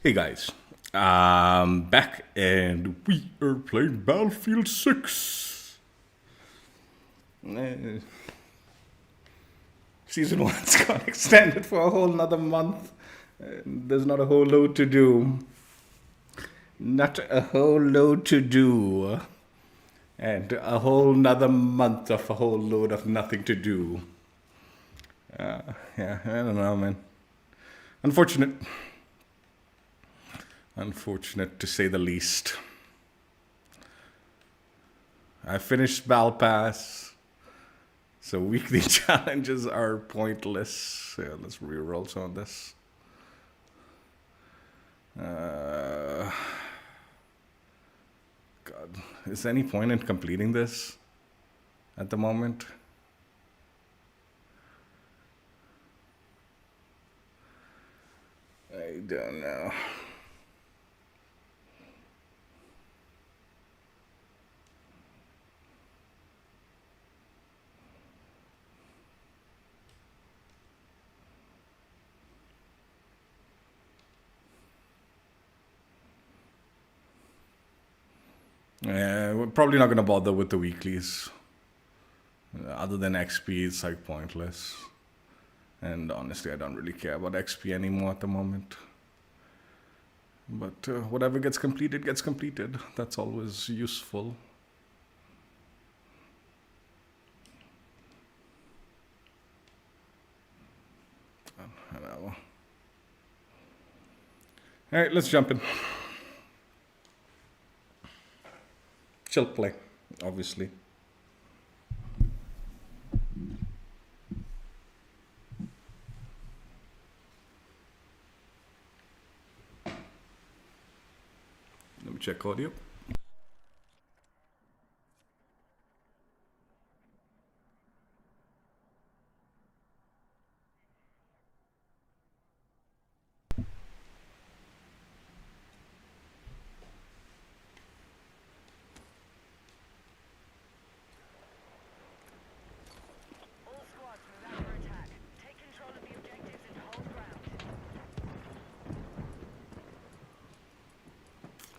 Hey guys, back and we are playing Battlefield 6. Season 1's got extended for a whole nother month. There's not a whole load to do. Not a whole load to do. And a whole nother month of a whole load of nothing to do. Yeah, I don't know, man. Unfortunate. Unfortunate to say the least. I finished Battle Pass, so weekly challenges are pointless. Yeah, let's reroll some of this. God, is there any point in completing this at the moment? I don't know. Yeah, we're probably not going to bother with the weeklies. Other than XP, it's like pointless. And honestly, I don't really care about XP anymore at the moment. But whatever gets completed, gets completed. That's always useful. I don't know. Alright, let's jump in. Chill play, obviously. Let me check audio.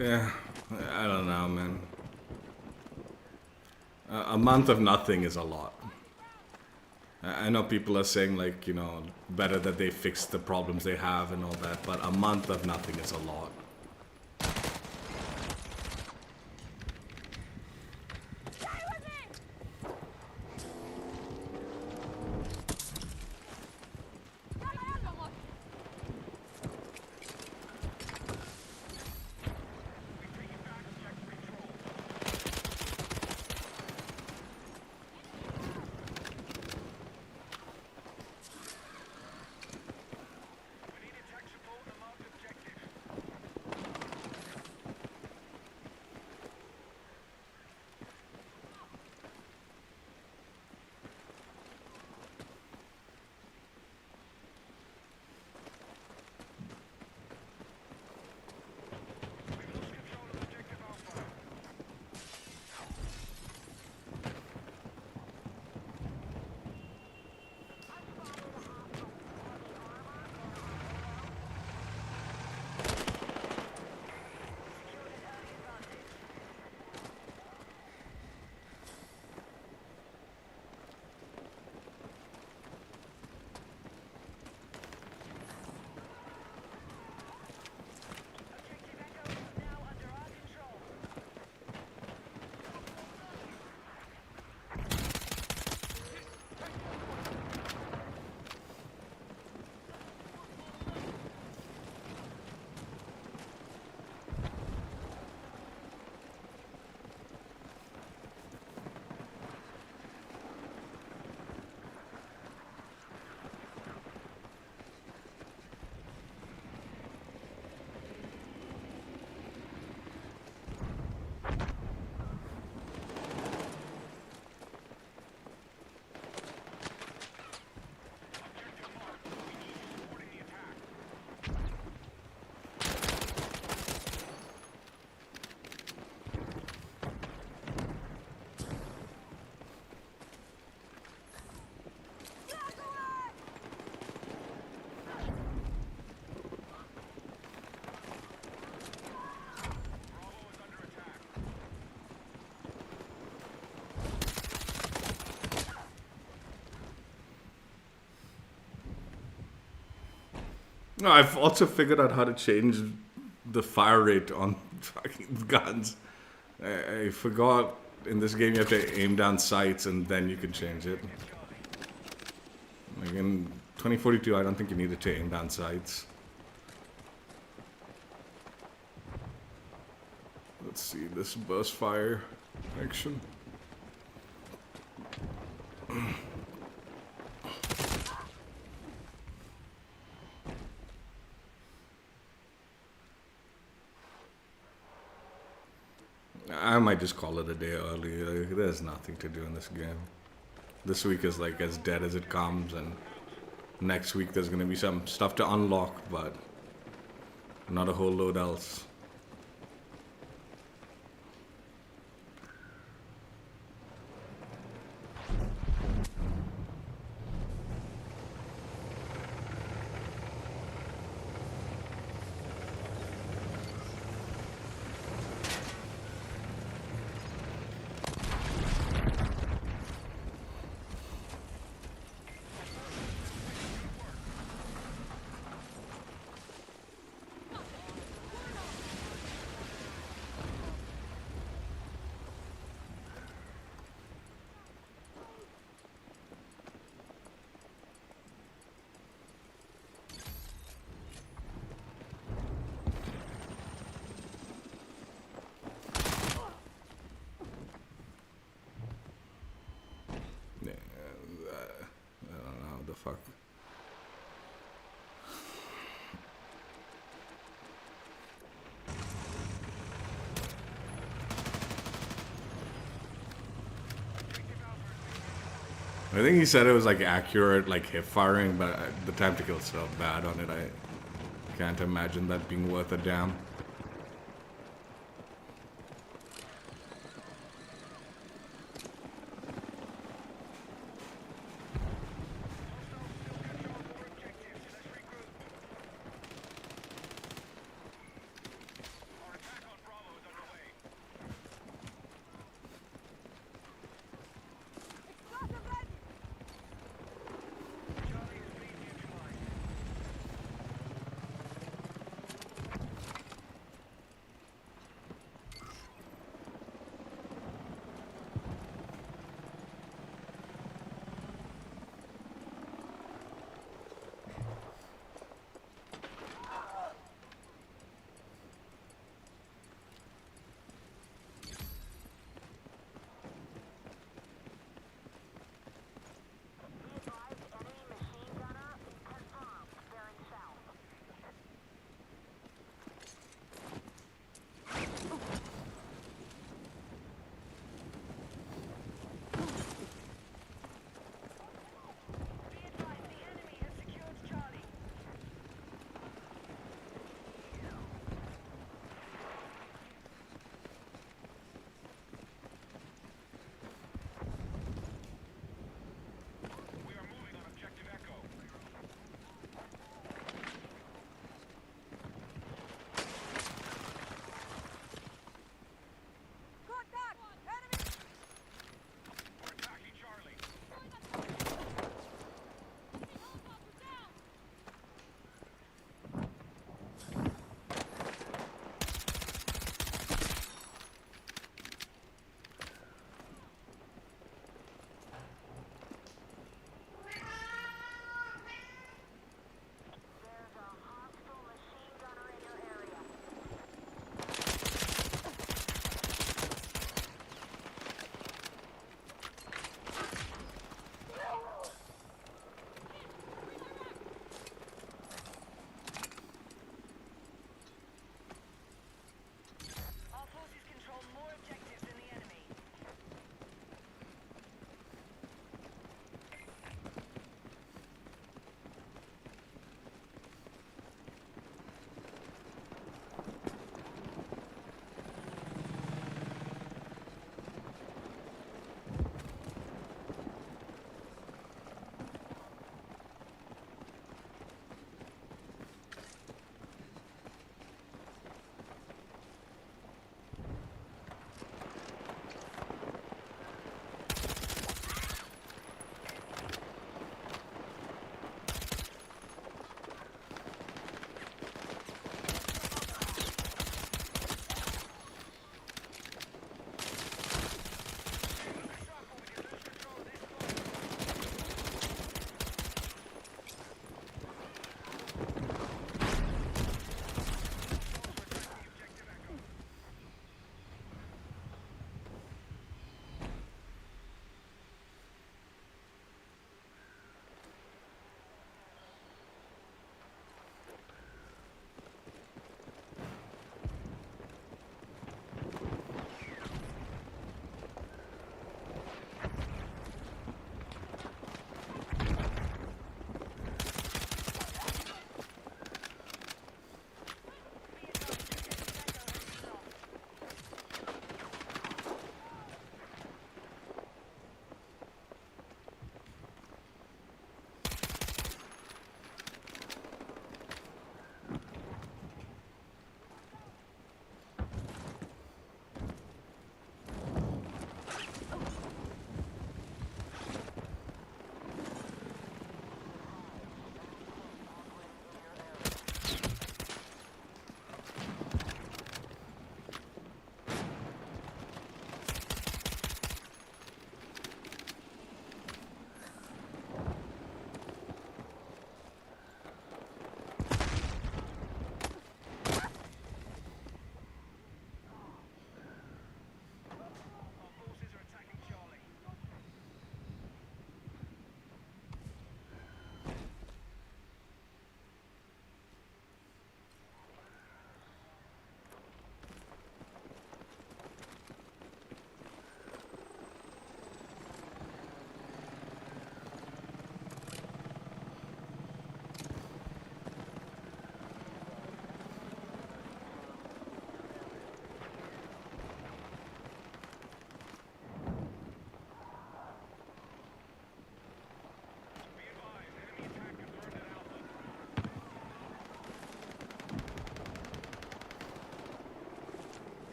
Yeah, I don't know, man. A month of nothing is a lot. I know people are saying, like, better that they fix the problems they have and all that, but a month of nothing is a lot. No, I've also figured out how to change the fire rate on fucking guns. I forgot in this game you have to aim down sights and then you can change it. Like in 2042, I don't think you needed to aim down sights. Let's see this burst fire action. I might just call it a day early. Like, there's nothing to do in this game. This week is like as dead as it comes, and next week there's gonna be some stuff to unlock, but not a whole load else. Fuck. I think he said it was like accurate, like hip firing, but the time to kill is so bad on it. I can't imagine that being worth a damn.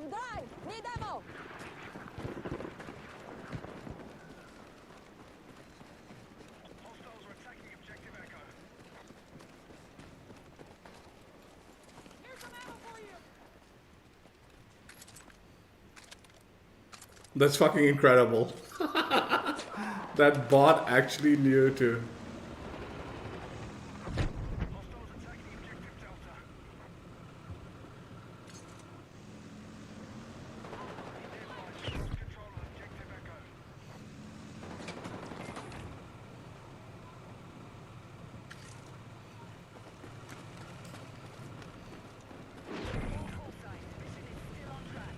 dry! Need ammo! Hostiles are attacking objective Echo. Here's some ammo for you! That's fucking incredible. That bot actually knew to. Hostiles attacking objective Delta. Lost control of objective Echo. All sight. Mission is still on track.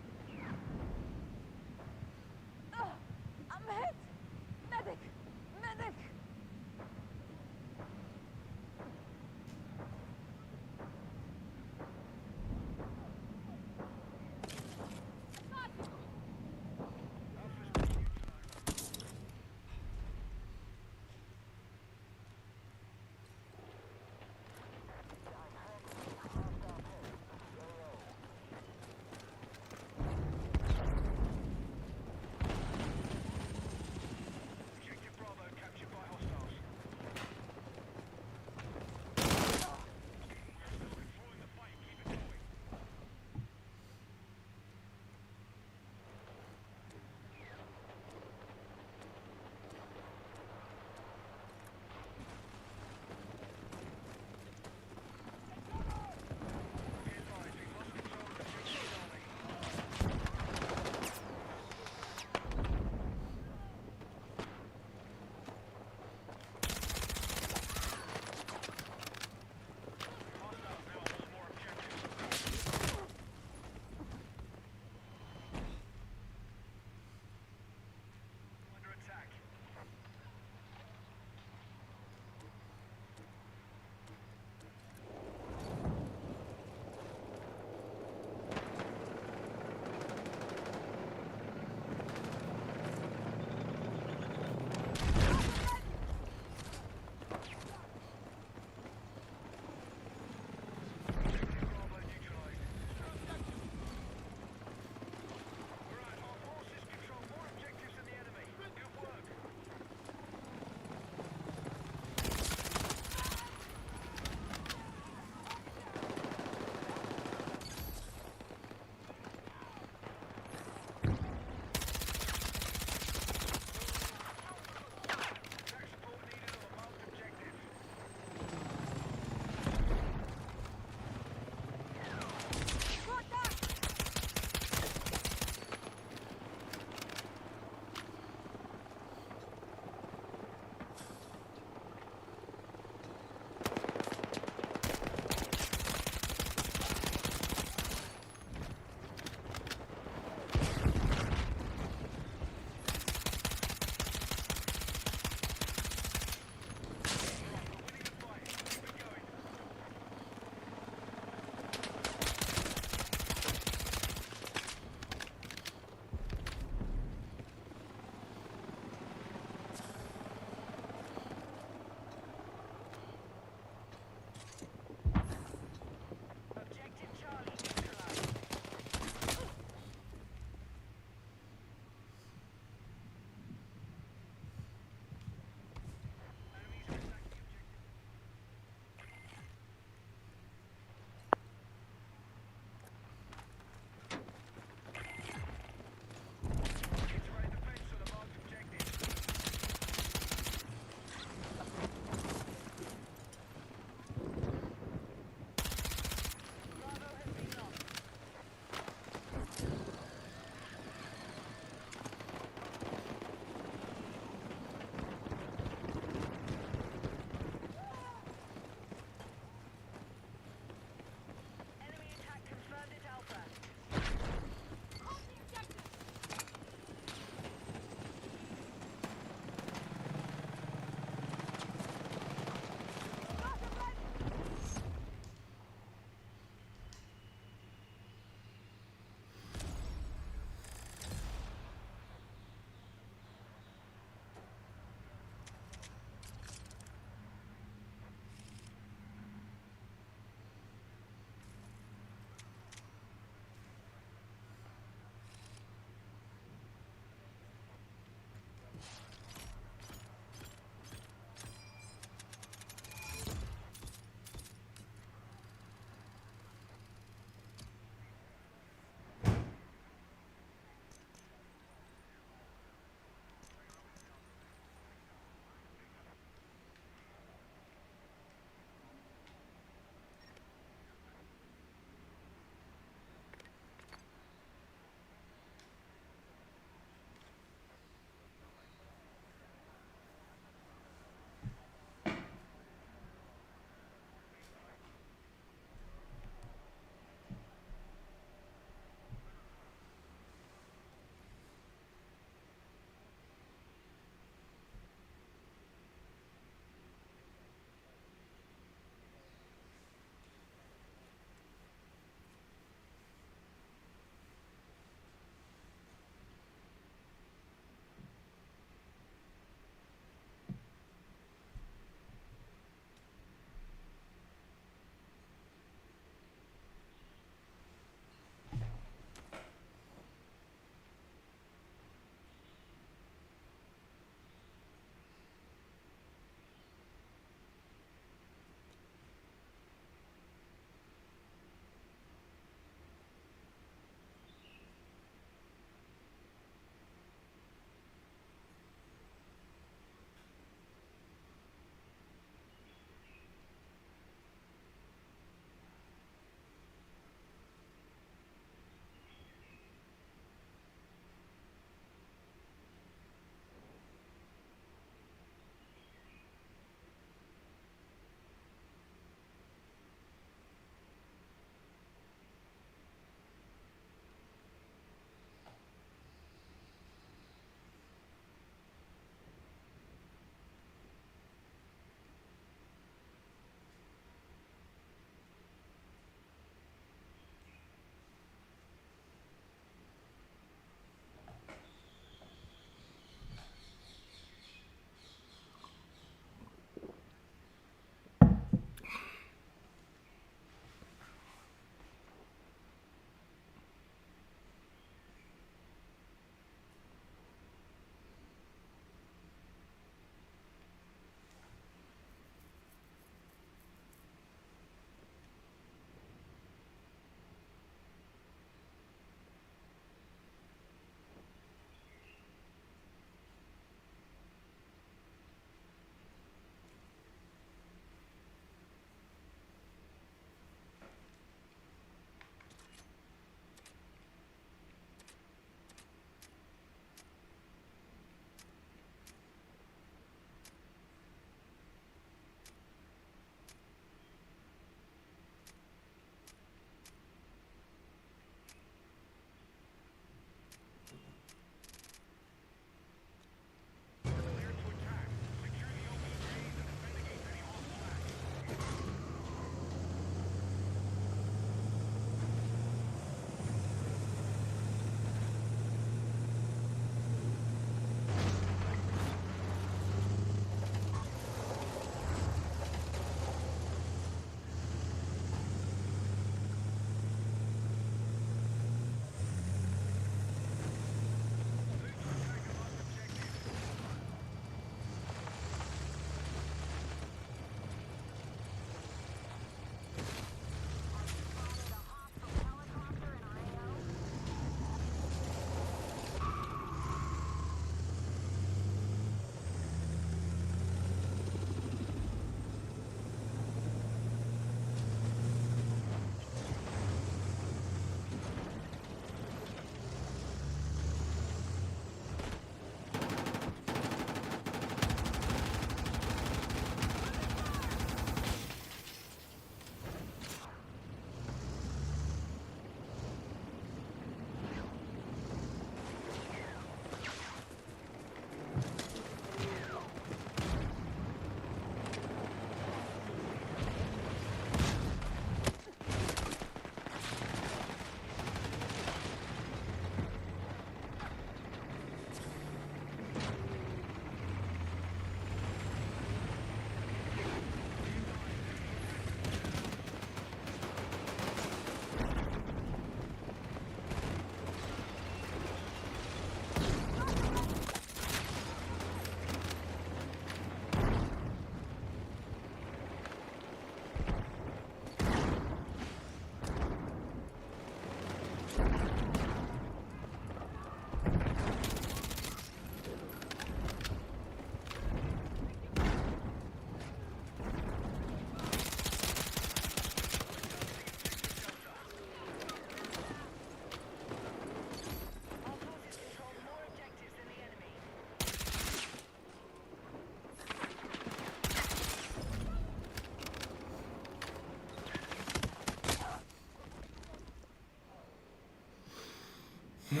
Up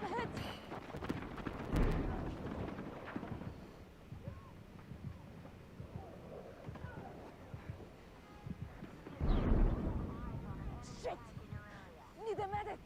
ahead! Shit! Need a medic!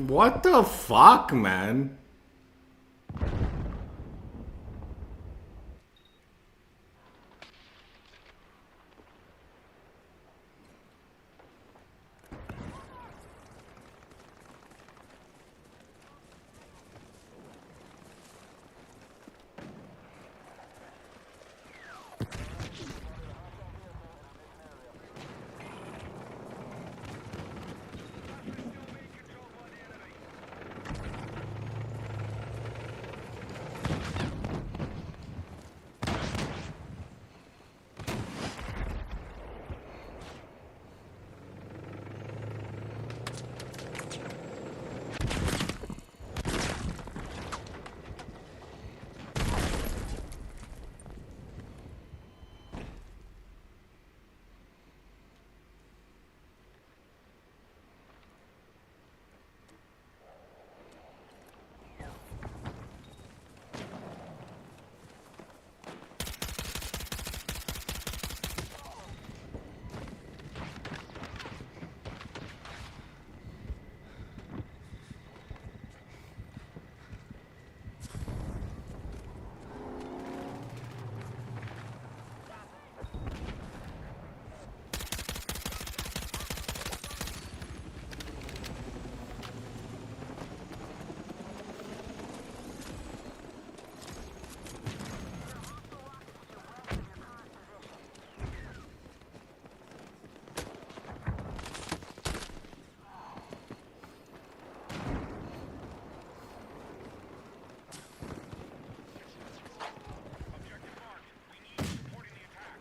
What the fuck, man? Objective marked. We need supporting the attack.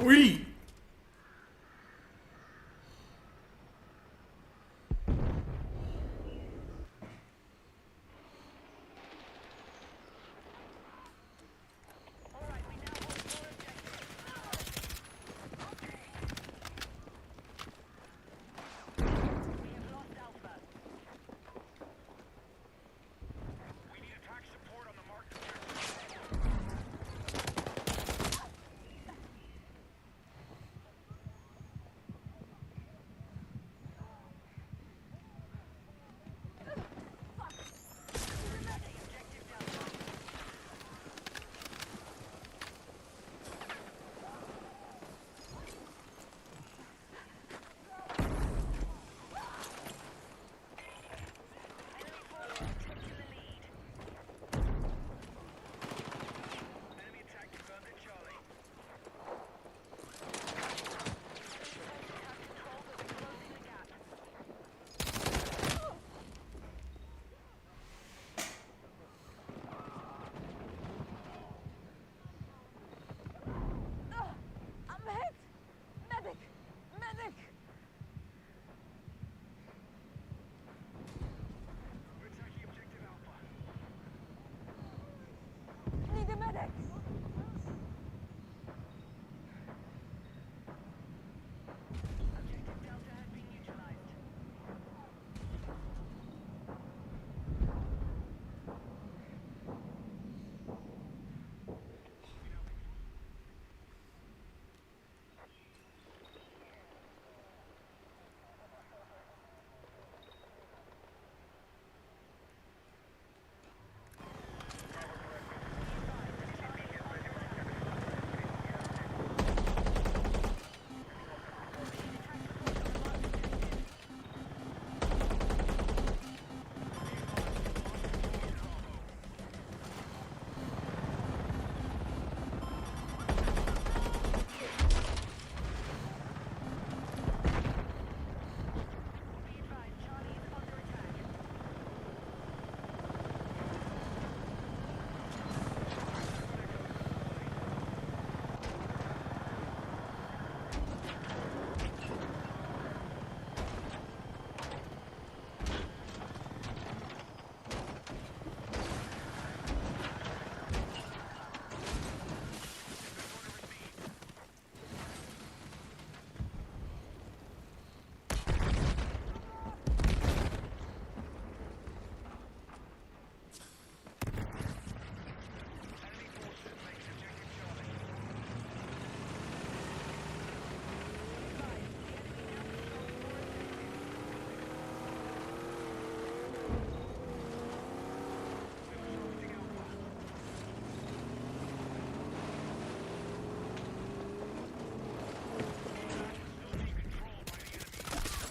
อุ้ย We need attack support on the marked objective. Enemy attack confirmed at Charlie. I'm hit! Medic! Medic! We're attacking objective Alpha. Need a medic! Objective Delta has been neutralized. Be advised, Charlie is under attack. Enemy forces make objective Charlie. Targeting Alpha. Still being controlled by the enemy.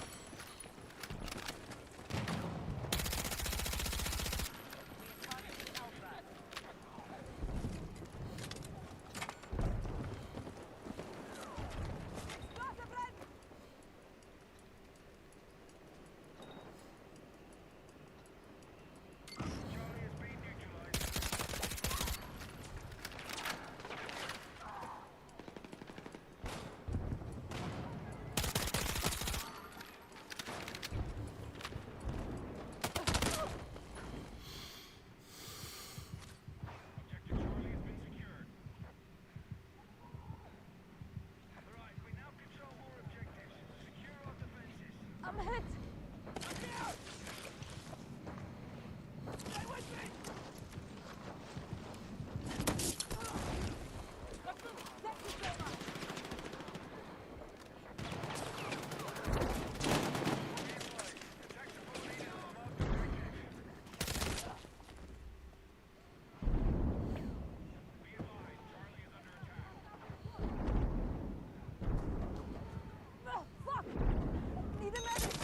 Targeting Alpha. Wasserbrand! Charlie has been neutralized. Objective Charlie has been secured. Alright, we now control more objectives. Secure our defenses. I'm hit! Thank you so much! Attack support needed on the marked objective. Be advised, Charlie is under attack. Oh, fuck! Need a medic!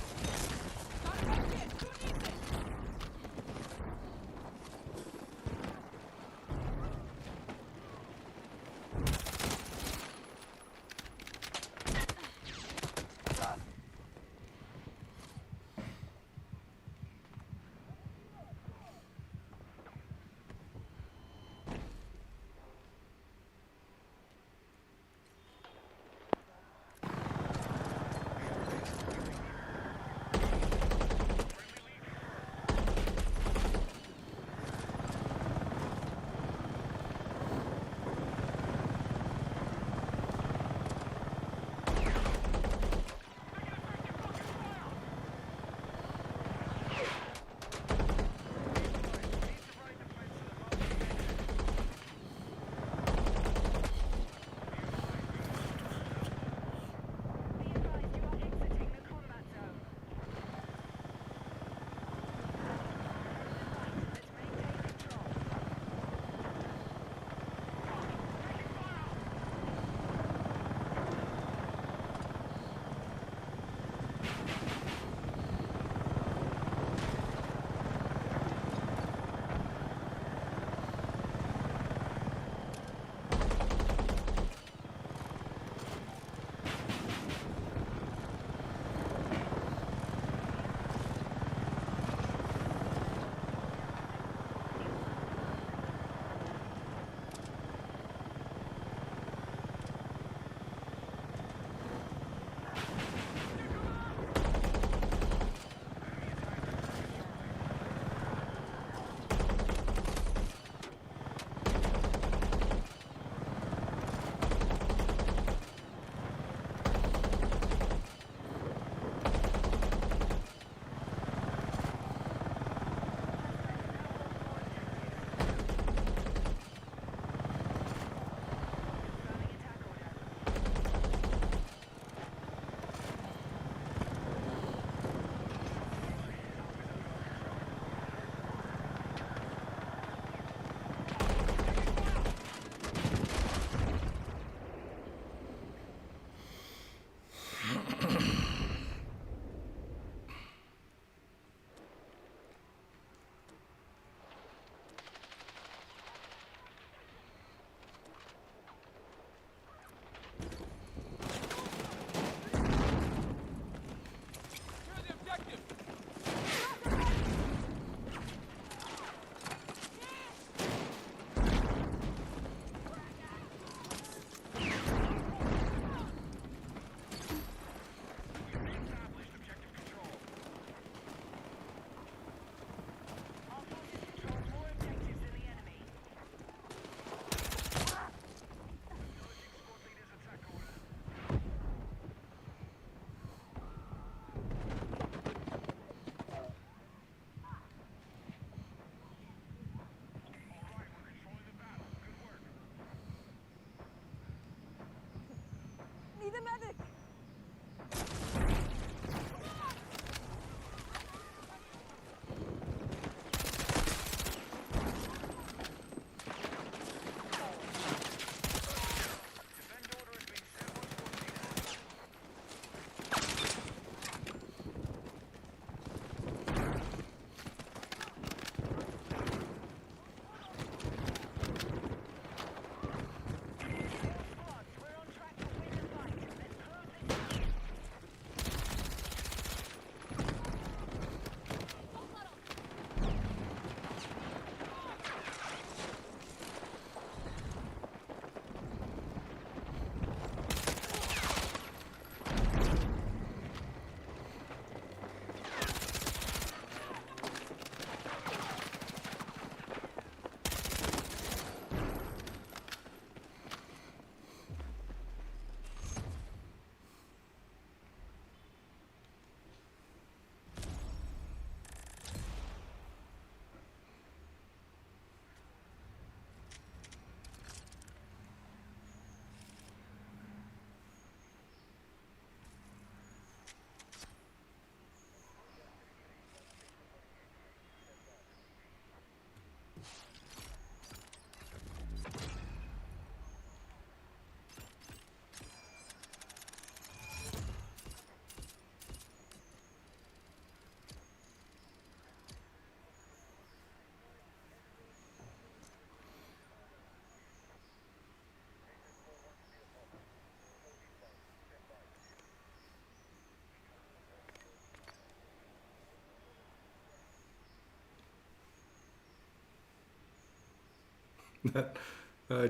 That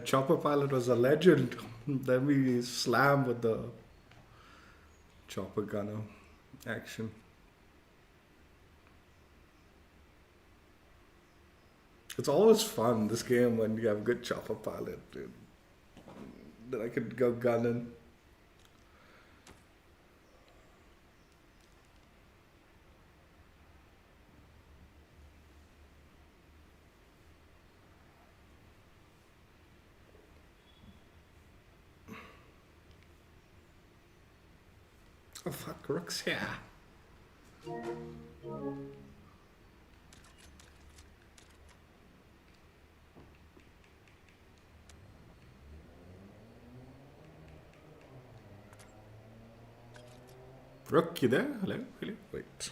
chopper pilot was a legend. Then we slam with the chopper gunner action. It's always fun, this game, when you have good chopper pilot, dude. Then I could go gunning. Oh fuck, Rook's here. Rook, you there? Hello? Hello? Wait.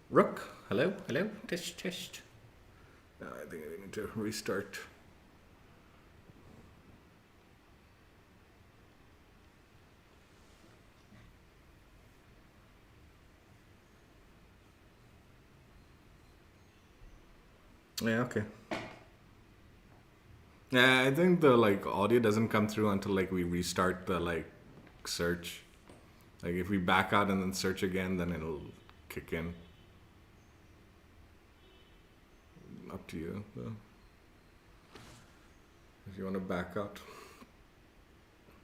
Rook? Hello? Hello? Test, test. No, I think I need to restart. Yeah, okay. Yeah, I think the like audio doesn't come through until like we restart the like search. Like if we back out and then search again, then it'll kick in. Up to you, though. If you want to back out,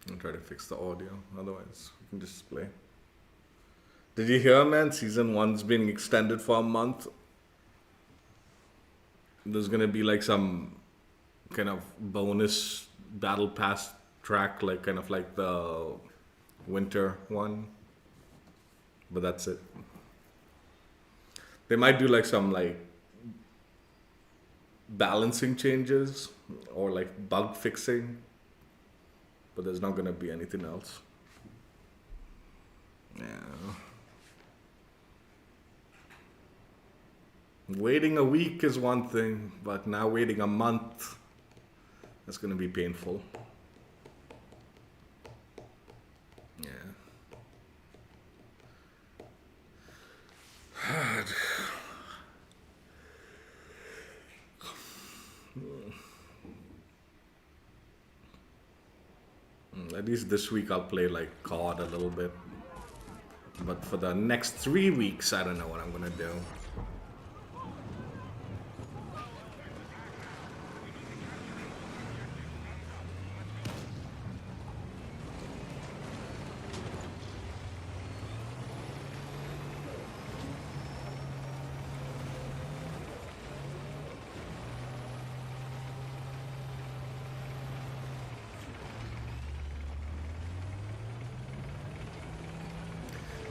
I'll try to fix the audio. Otherwise, we can just play. Did you hear, man? Season 1's being extended for a month. There's gonna be like some kind of bonus battle pass track, like kind of like the winter one. But that's it. They might do like some like balancing changes or like bug fixing, but there's not gonna be anything else. Yeah. Waiting a week is one thing, but now waiting a month, that's gonna be painful. Yeah. At least this week I'll play like COD a little bit. But for the next 3 weeks, I don't know what I'm gonna do.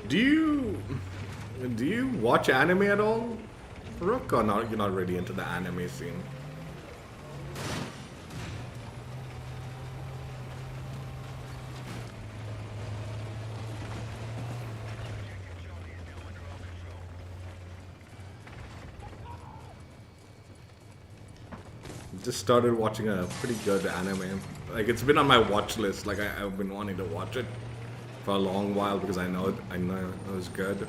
Do you watch anime at all, Rook, or not? You're not really into the anime scene. Just started watching a pretty good anime. Like it's been on my watch list. Like I've been wanting to watch it for a long while because I know it was good.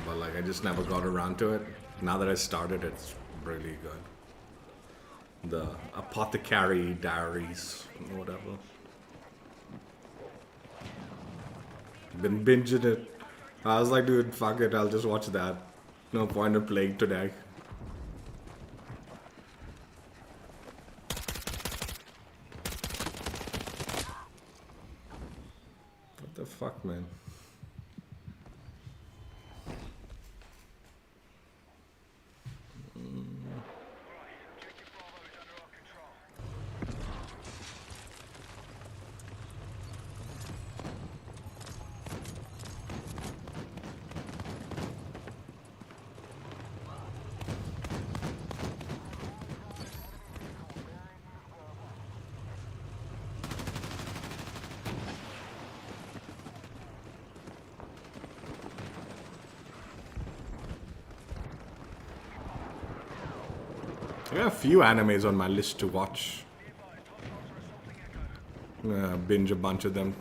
But like I just never got around to it. Now that I started, it's really good. The Apothecary Diaries, or whatever. Been binging it. I was like, dude, fuck it, I'll just watch that. No point in playing today. What the fuck, man? I got a few animes on my list to watch. I'm gonna binge a bunch of them.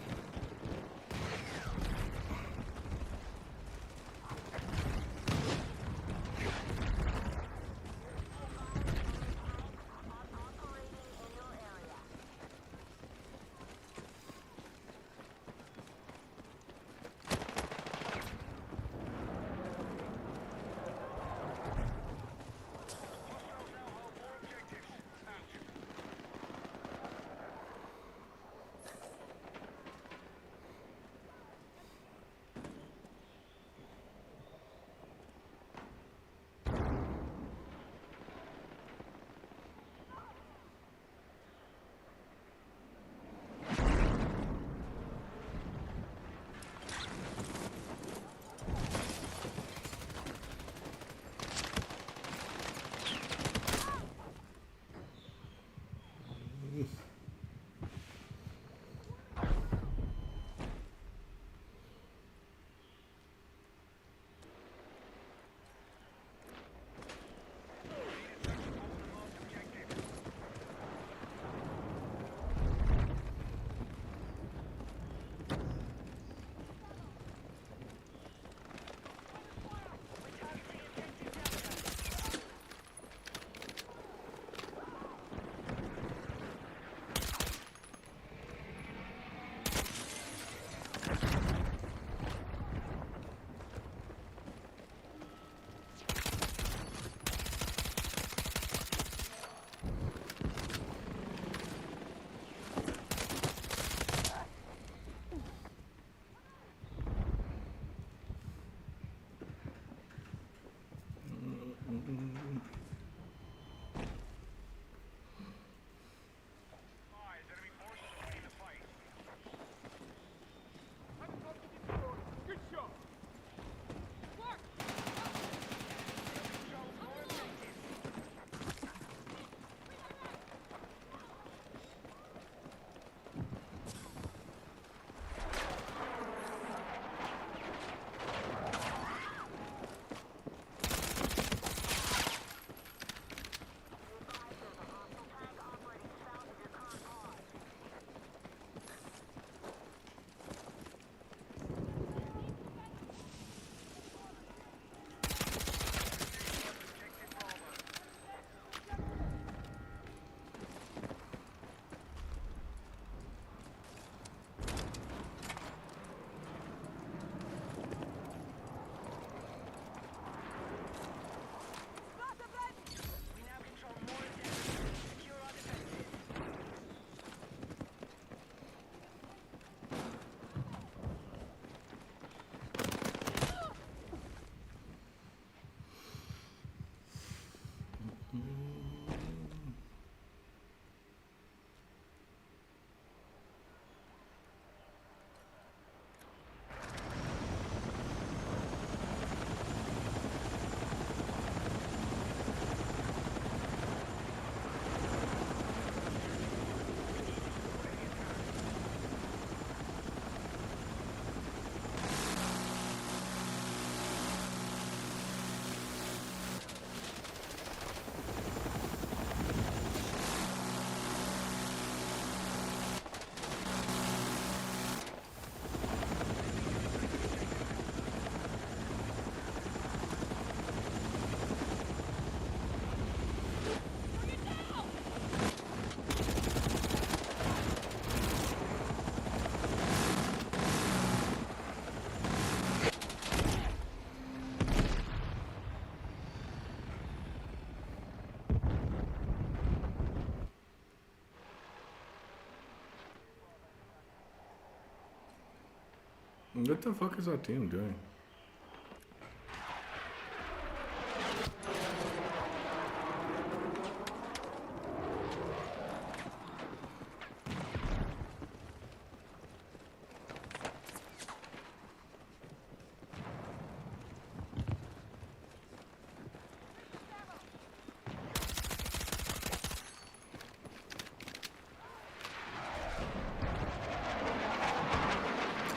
What the fuck is our team doing?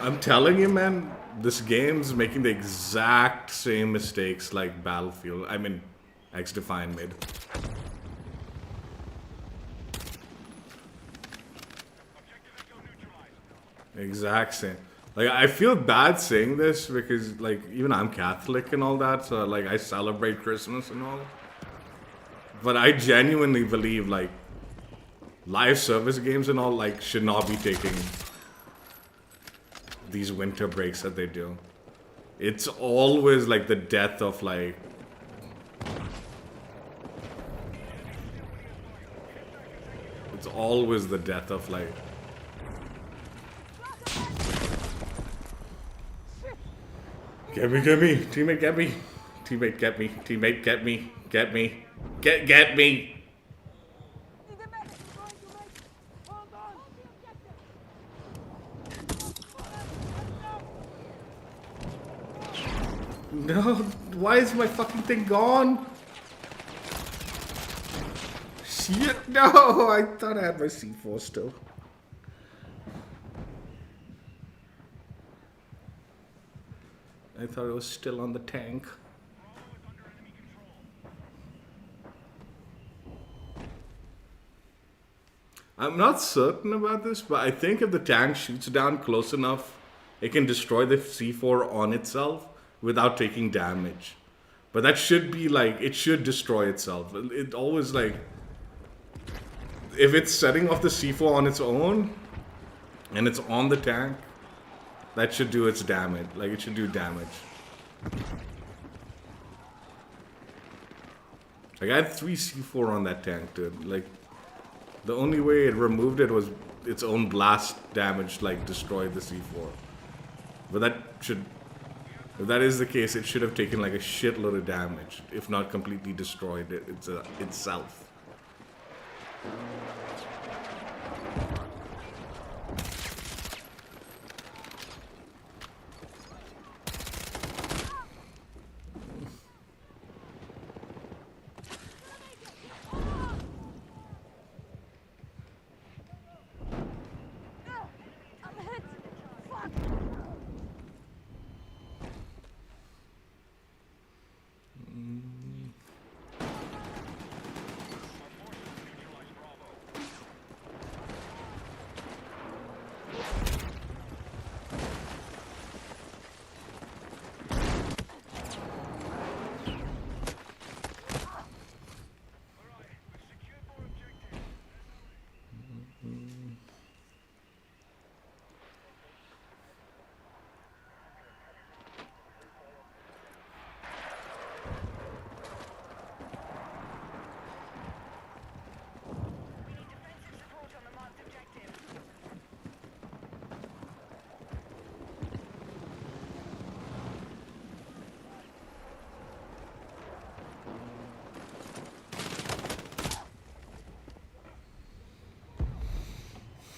I'm telling you, man, this game's making the exact same mistakes like Battlefield. I mean, X-Define made. Exact same. Like, I feel bad saying this because, like, even I'm Catholic and all that, so, like, I celebrate Christmas and all. But I genuinely believe, like, live service games and all, like, should not be taking these winter breaks that they do. It's always like the death of like it's always the death of like get me, teammate, get me, teammate, get me, teammate, get me, get me, get me. Need a medic. Going to make. Hold on. Hold the objective. No, why is my fucking thing gone? Shit, no, I thought I had my C4 still. I thought it was still on the tank. I'm not certain about this, but I think if the tank shoots down close enough, it can destroy the C4 on itself without taking damage. But that should be like, it should destroy itself. It always like, if it's setting off the C4 on its own, and it's on the tank, that should do its damage. Like, it should do damage. Like, I had 3 C4 on that tank, dude. Like, the only way it removed it was its own blast damage, like, destroyed the C4. But that should... If that is the case, it should have taken, like, a shitload of damage, if not completely destroyed it itself. I'm hit. Fuck.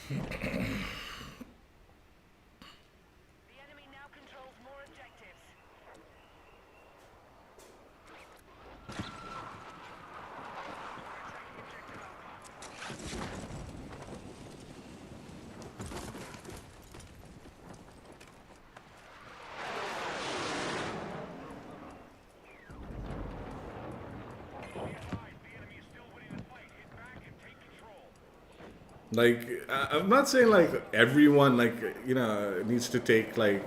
The enemy now controls more objectives. Like, I'm not saying, like, everyone, like, you know, needs to take, like...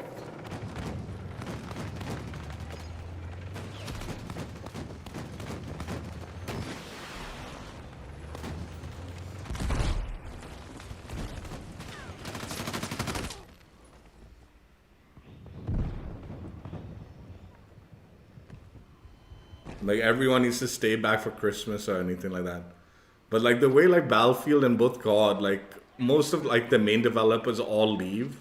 Like, everyone needs to stay back for Christmas or anything like that. But, like, the way, like, Battlefield and both COD, like, most of, like, the main developers all leave.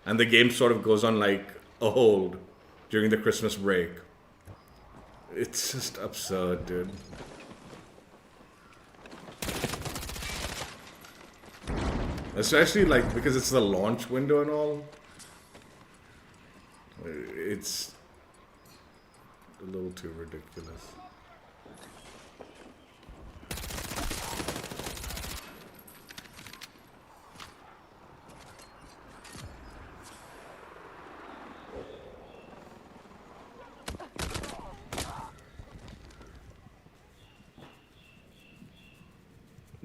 and the game sort of goes on like a hold during the Christmas break. It's just absurd, dude. Especially like because it's the launch window and all. It's a little too ridiculous.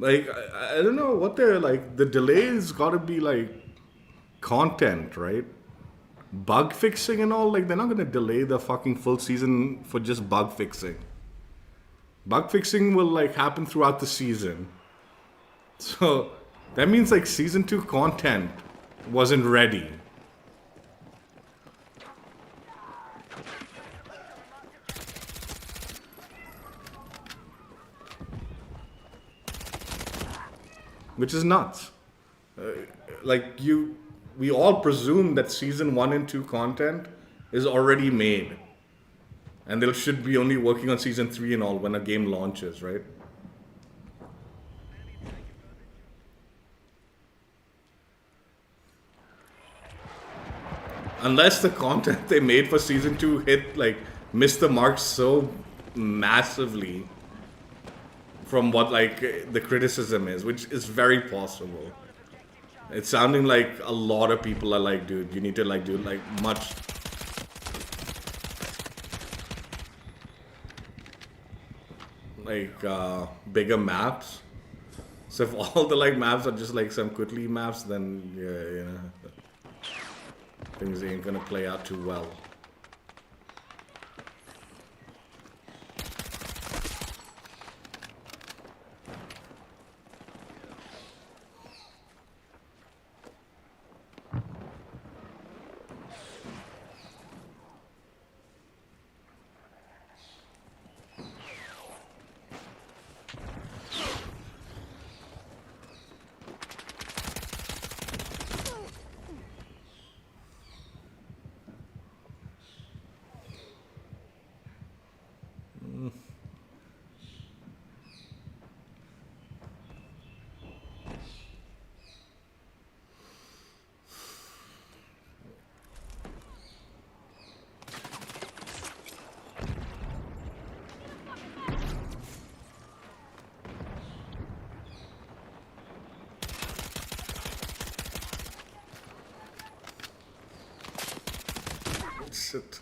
Like, I don't know what they're like. The delays gotta be like content, right? Bug fixing and all. Like, they're not gonna delay the fucking full season for just bug fixing. Bug fixing will like happen throughout the season. So that means like season 2 content wasn't ready. Which is nuts. Like we all presume that season 1 and 2 content is already made, and they should be only working on season 3 and all when a game launches, right? Unless the content they made for season 2 missed the mark so massively from what like the criticism is, which is very possible. It's sounding like a lot of people are like, dude, you need to like do like much like bigger maps. So if all the like maps are just like some quickly maps, then yeah, you know, things ain't gonna play out too well. Shit.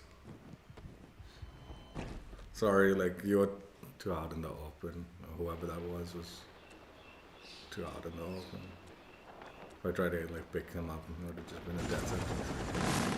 Sorry, like you're too out in the open. Whoever that was too out in the open. If I try to like pick him up, it would have just been a death sentence.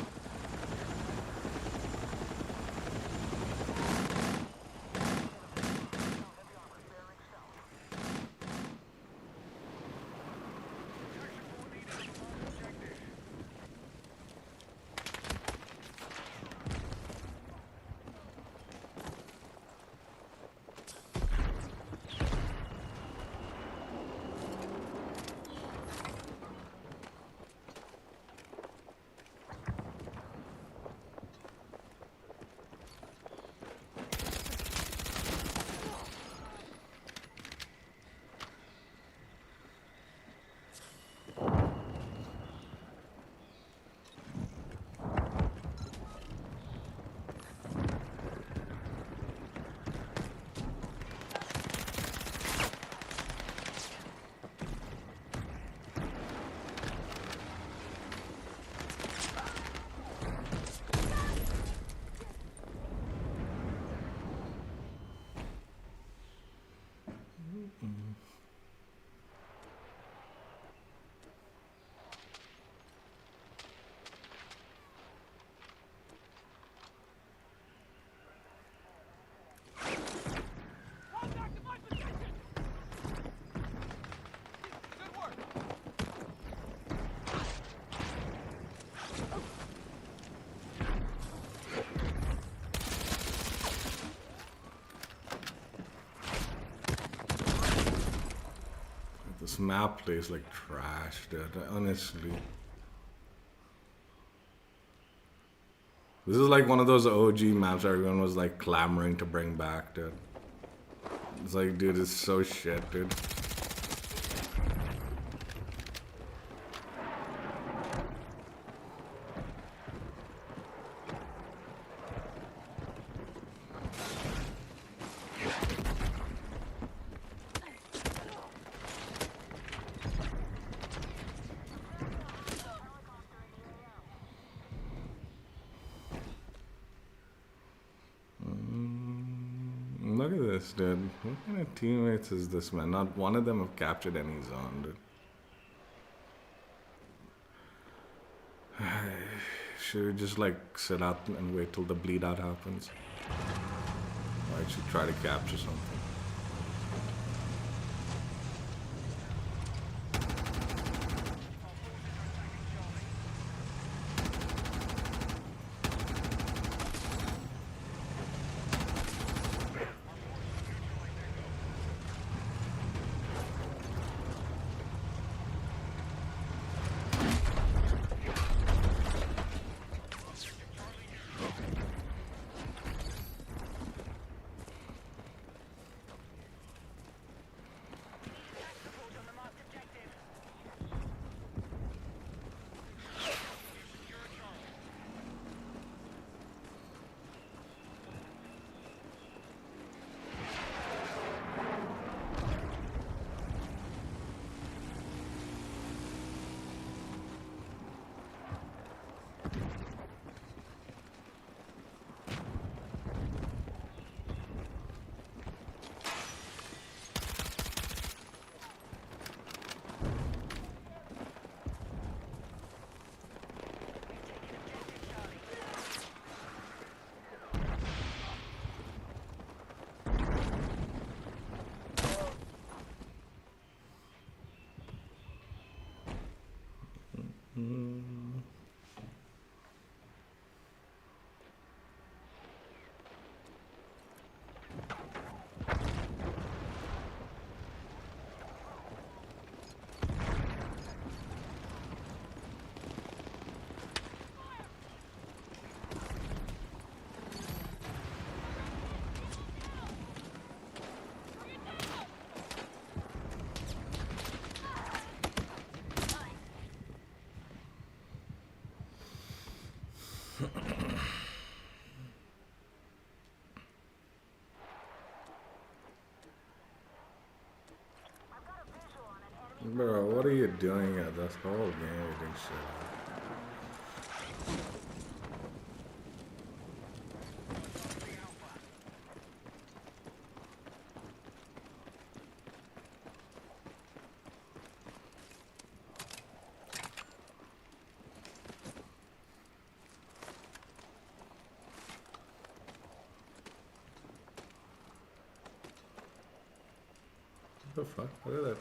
Contact in my position! Good work! This map plays like trash, dude. Honestly. This is like one of those OG maps everyone was like clamoring to bring back, dude. It's like, dude, it's so shit, dude. Look at this, dude. What kind of teammates is this, man? Not one of them have captured any zone, dude. Should we just like sit out and wait till the bleed out happens? Or I should try to capture something. Bro, what are you doing at this whole game with this shit? What the fuck? Look at that.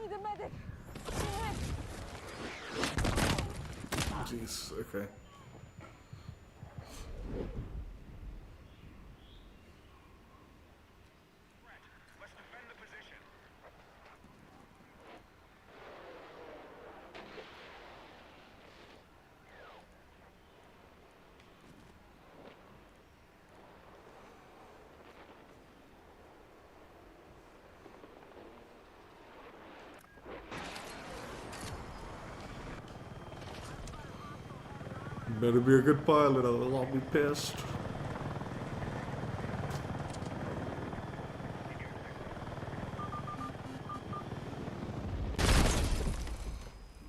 Need a medic. Jeez, okay. Let's defend the position. Better be a good pilot or I'll be pissed.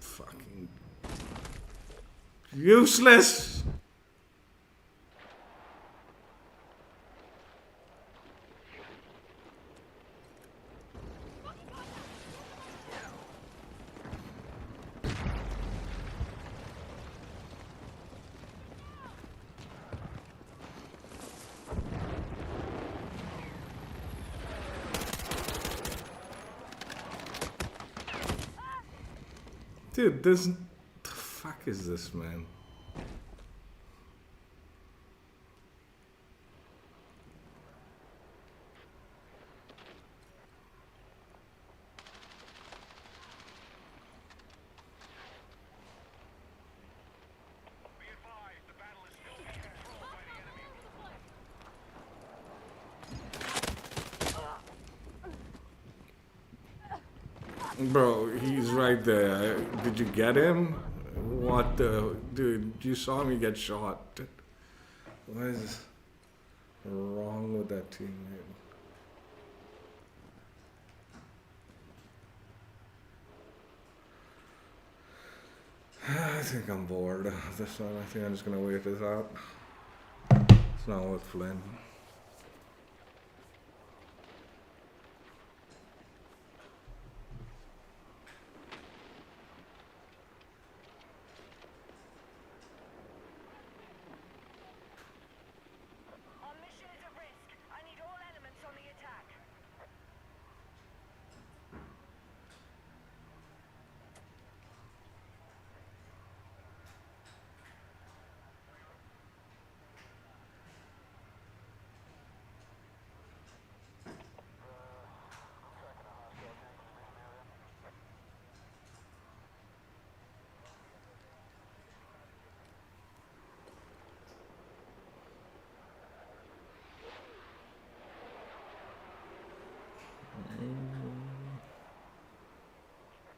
Fucking useless. Dude, this... The fuck is this, man? Be advised, the battle is still being controlled by the enemy. Bro, he's right there. Did you get him? What the... Dude, you saw me get shot. What is wrong with that teammate? I think I'm bored of this one. I think I'm just gonna wait this out. It's not worth Flynn. Our mission is at risk. I need all elements on the attack.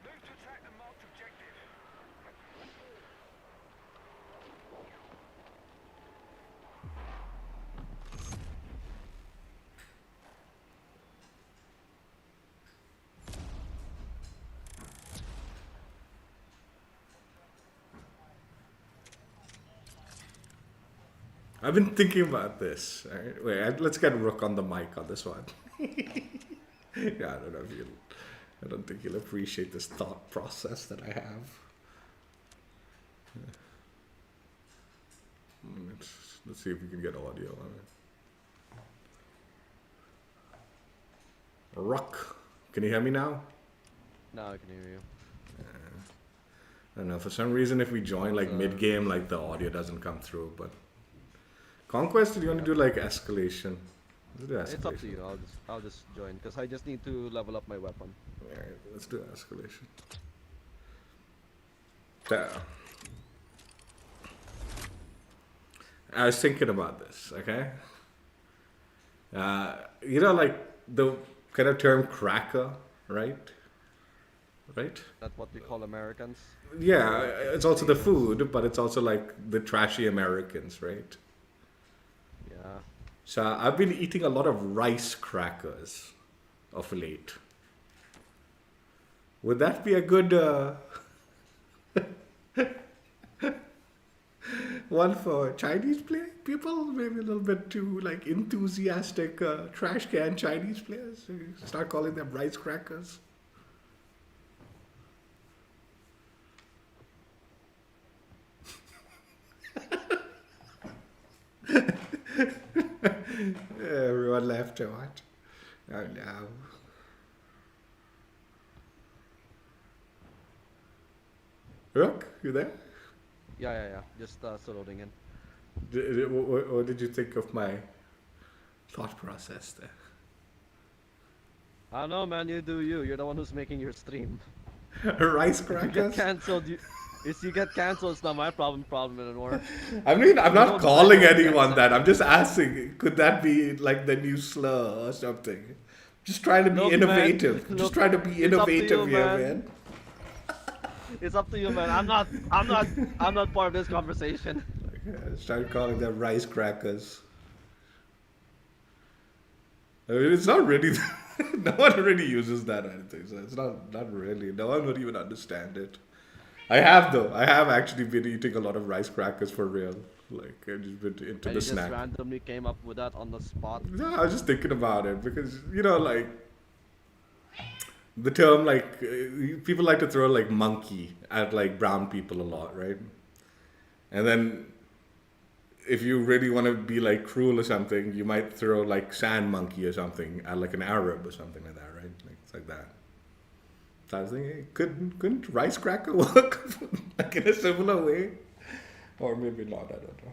Move to attack the marked objective. I've been thinking about this. Alright, wait, let's get Rook on the mic on this one. Yeah, I don't know if you'll... I don't think you'll appreciate this thought process that I have. Let's see if we can get audio on it. Rook, can you hear me now? Now I can hear you. I don't know, for some reason if we join like mid-game, like the audio doesn't come through, but... Conquest, do you want to do like Escalation? Let's do Escalation. It's up to you. I'll just join because I just need to level up my weapon. Alright, let's do Escalation. So, I was thinking about this, okay? You know, like the kind of term cracker, right? Right? That's what we call Americans. Yeah, it's also the food, but it's also like the trashy Americans, right? Yeah. So I've been eating a lot of rice crackers of late. Would that be a good one for Chinese people? Maybe a little bit too like enthusiastic trash can Chinese players. You start calling them rice crackers. Everyone left to watch. Oh no. Rook, you there? Yeah. Just still loading in. What did you think of my thought process there? I don't know, man. You do you. You're the one who's making your stream. Rice You get crackers? cancelled. If you get cancelled, it's not my problem anymore. I mean, I'm not don't calling mind anyone that. that. I'm just asking, could that be like the new slur or something? Just trying to be Look, man, innovative. Just look, trying to be it's up to innovative you, here, man. man. It's up to you, man. I'm not part of this conversation. Start calling them rice crackers. I mean, it's not really. No one really uses that or anything, so it's not really. No one would even understand it. I have though. I have actually been eating a lot of rice crackers for real. Like I've just been into And the you just snack. randomly came up with that on the spot. No, I was just thinking about it because like the term people like to throw like monkey at like brown people a lot, right? And then if you really want to be like cruel or something, you might throw like sand monkey or something at like an Arab or something like that, right? Like it's like that. So I was thinking, hey, couldn't rice cracker work like in a similar way, or maybe not? I don't know.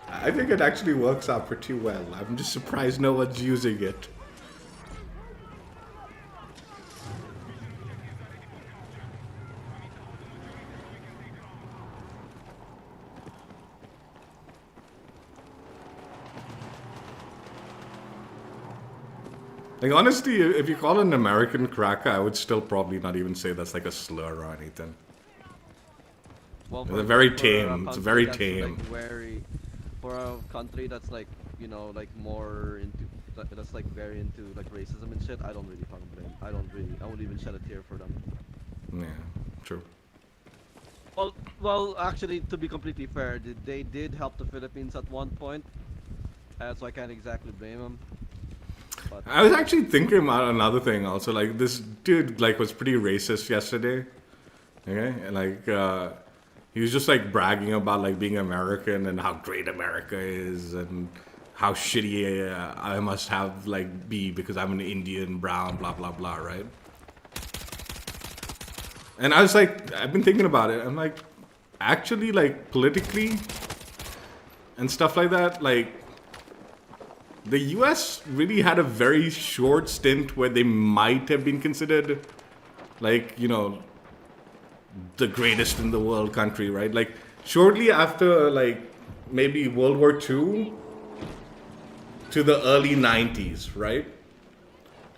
I think it actually works out pretty well. I'm just surprised no one's using it. Like honestly, if you call it an American cracker, I would still probably not even say that's like a slur or anything. Well, They're very for a tame. It's country very that's, tame. Like, very, for a country that's like, like more into, that's like very into like racism and shit. I don't really fucking blame. I won't even shed a tear for them. Yeah, true. Well, actually, to be completely fair, they did help the Philippines at one point, so I can't exactly blame them. But I was actually thinking about another thing also. Like this dude like was pretty racist yesterday. Okay? And he was just like bragging about like being American and how great America is and how shitty I must have like be because I'm an Indian, brown, blah blah blah, right? And I was like, I've been thinking about it. I'm like, actually, like politically and stuff like that, like the US really had a very short stint where they might have been considered like, the greatest in the world country, right? Like shortly after like maybe World War II to the early 90s, right?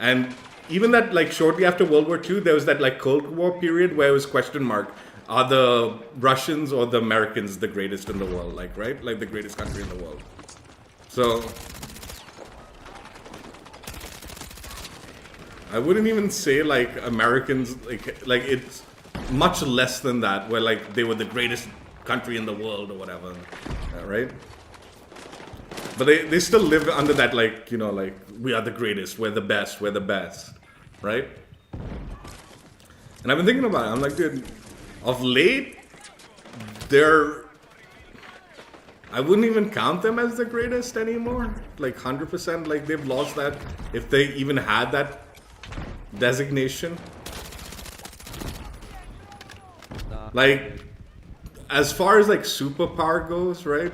And even that like shortly after World War II, there was that like Cold War period where it was question mark, are the Russians or the Americans the greatest in the world, like, right? Like the greatest country in the world. So I wouldn't even say like Americans like it's much less than that, where like they were the greatest country in the world or whatever, right? But they still live under that like like we are the greatest, we're the best, right? And I've been thinking about it. I'm like, dude, of late, I wouldn't even count them as the greatest anymore. Like 100%, like they've lost that if they even had that designation. Like, as far as like superpower goes, right?